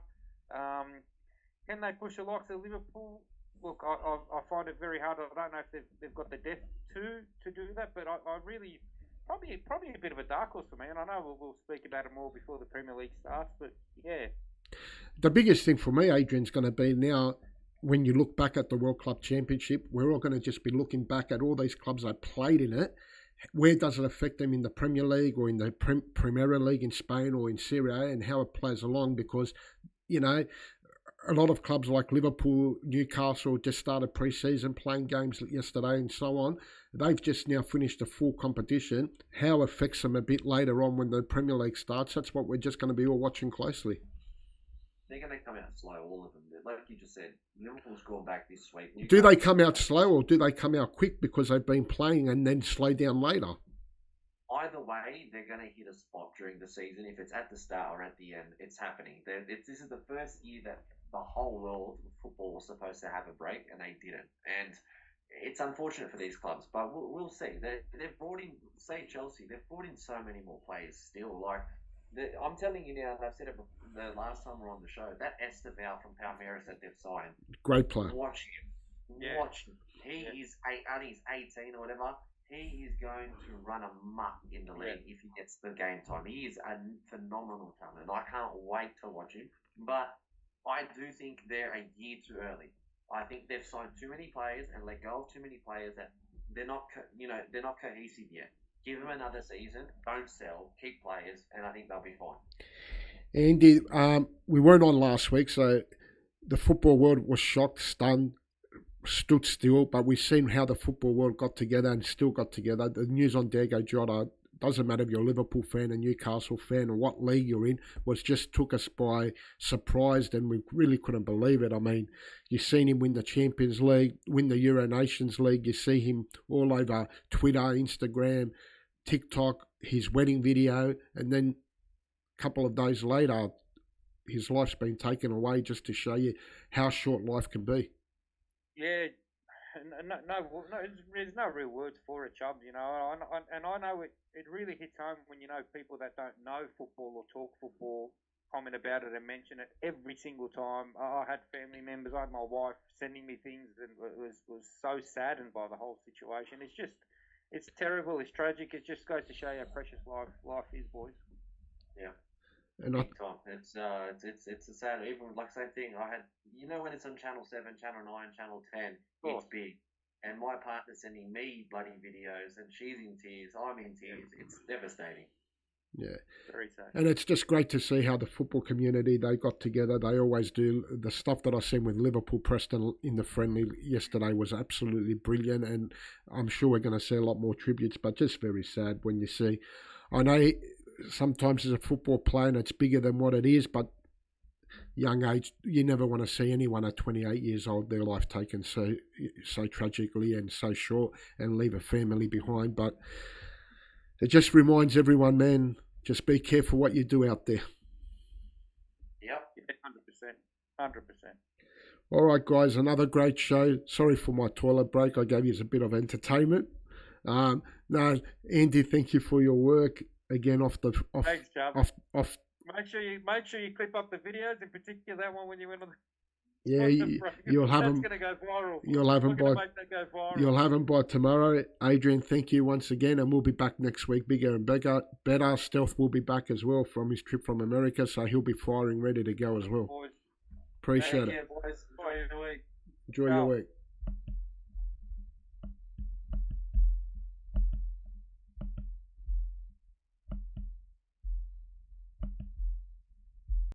Can they push the likes of Liverpool? Look, I find it very hard. I don't know if they've got the depth to do that, but I really probably a bit of a dark horse for me. And I know we'll speak about it more before the Premier League starts, but yeah. The biggest thing for me, Adrian's going to be now, when you look back at the World Club Championship, we're all going to just be looking back at all these clubs that played in it. Where does it affect them in the Premier League or in the Primera League in Spain or in Serie A, and how it plays along? Because, a lot of clubs like Liverpool, Newcastle just started pre-season playing games yesterday and so on. They've just now finished a full competition. How it affects them a bit later on when the Premier League starts, that's what we're just going to be all watching closely. They're going to come out slow, all of them. Like you just said, Liverpool's gone back this week. Do they come out slow or do they come out quick because they've been playing and then slow down later? Either way, they're going to hit a spot during the season. If it's at the start or at the end, it's happening. This is the first year that the whole world of football was supposed to have a break, and they didn't. And it's unfortunate for these clubs, but we'll see. They've brought in, say Chelsea, they've brought in so many more players still. I'm telling you now, and I've said it the last time we were on the show, that Estevao from Palmeiras that they've signed. Great player. Watch him. Yeah. Watch him. He's 18 or whatever. He is going to run amok in the league if he gets the game time. He is a phenomenal talent. I can't wait to watch him. But I do think they're a year too early. I think they've signed too many players and let go of too many players that they're not cohesive yet. Give them another season. Don't sell. Keep players, and I think they'll be fine. Andy, we weren't on last week, so the football world was shocked, stunned, stood still. But we've seen how the football world got together and still got together. The news on Diego Jota, doesn't matter if you're a Liverpool fan, a Newcastle fan, or what league you're in, just took us by surprise, and we really couldn't believe it. I mean, you've seen him win the Champions League, win the Euro Nations League. You see him all over Twitter, Instagram, TikTok, his wedding video, and then a couple of days later, his life's been taken away, just to show you how short life can be. Yeah, no, there's no real words for it, Chubbs. And I know it really hits home when people that don't know football or talk football comment about it and mention it every single time. I had family members, I had my wife sending me things, and was so saddened by the whole situation. It's terrible, it's tragic. It just goes to show how precious life is, boys. Yeah. And Big time. It's a sad, even like same thing. I had, when it's on Channel 7, Channel 9, Channel 10, it's big. And my partner's sending me bloody videos, and she's in tears. I'm in tears. It's devastating. Yeah. Very sad. And it's just great to see how the football community, they got together. They always do. The stuff that I seen with Liverpool Preston in the friendly yesterday was absolutely brilliant. And I'm sure we're going to see a lot more tributes, but just very sad when you see. I know sometimes as a football player and it's bigger than what it is, but young age, you never want to see anyone at 28 years old, their life taken so tragically and so short and leave a family behind. But it just reminds everyone, man, just be careful what you do out there. Yep. Yeah, 100%. 100%. All right, guys, another great show. Sorry for my toilet break. I gave you a bit of entertainment. No, Andy, thank you for your work again. Thanks, Chubb. Off. Make sure you clip up the videos, in particular that one when you went on the. Yeah, you'll have them. That's going to go viral. You'll have them by. Make that go viral. You'll have them by tomorrow. Adrian, thank you once again, and we'll be back next week. Bigger and better. Stealth will be back as well from his trip from America, so he'll be firing ready to go as well. Boys. Appreciate Take care, it. boys. Enjoy your week. Enjoy your week.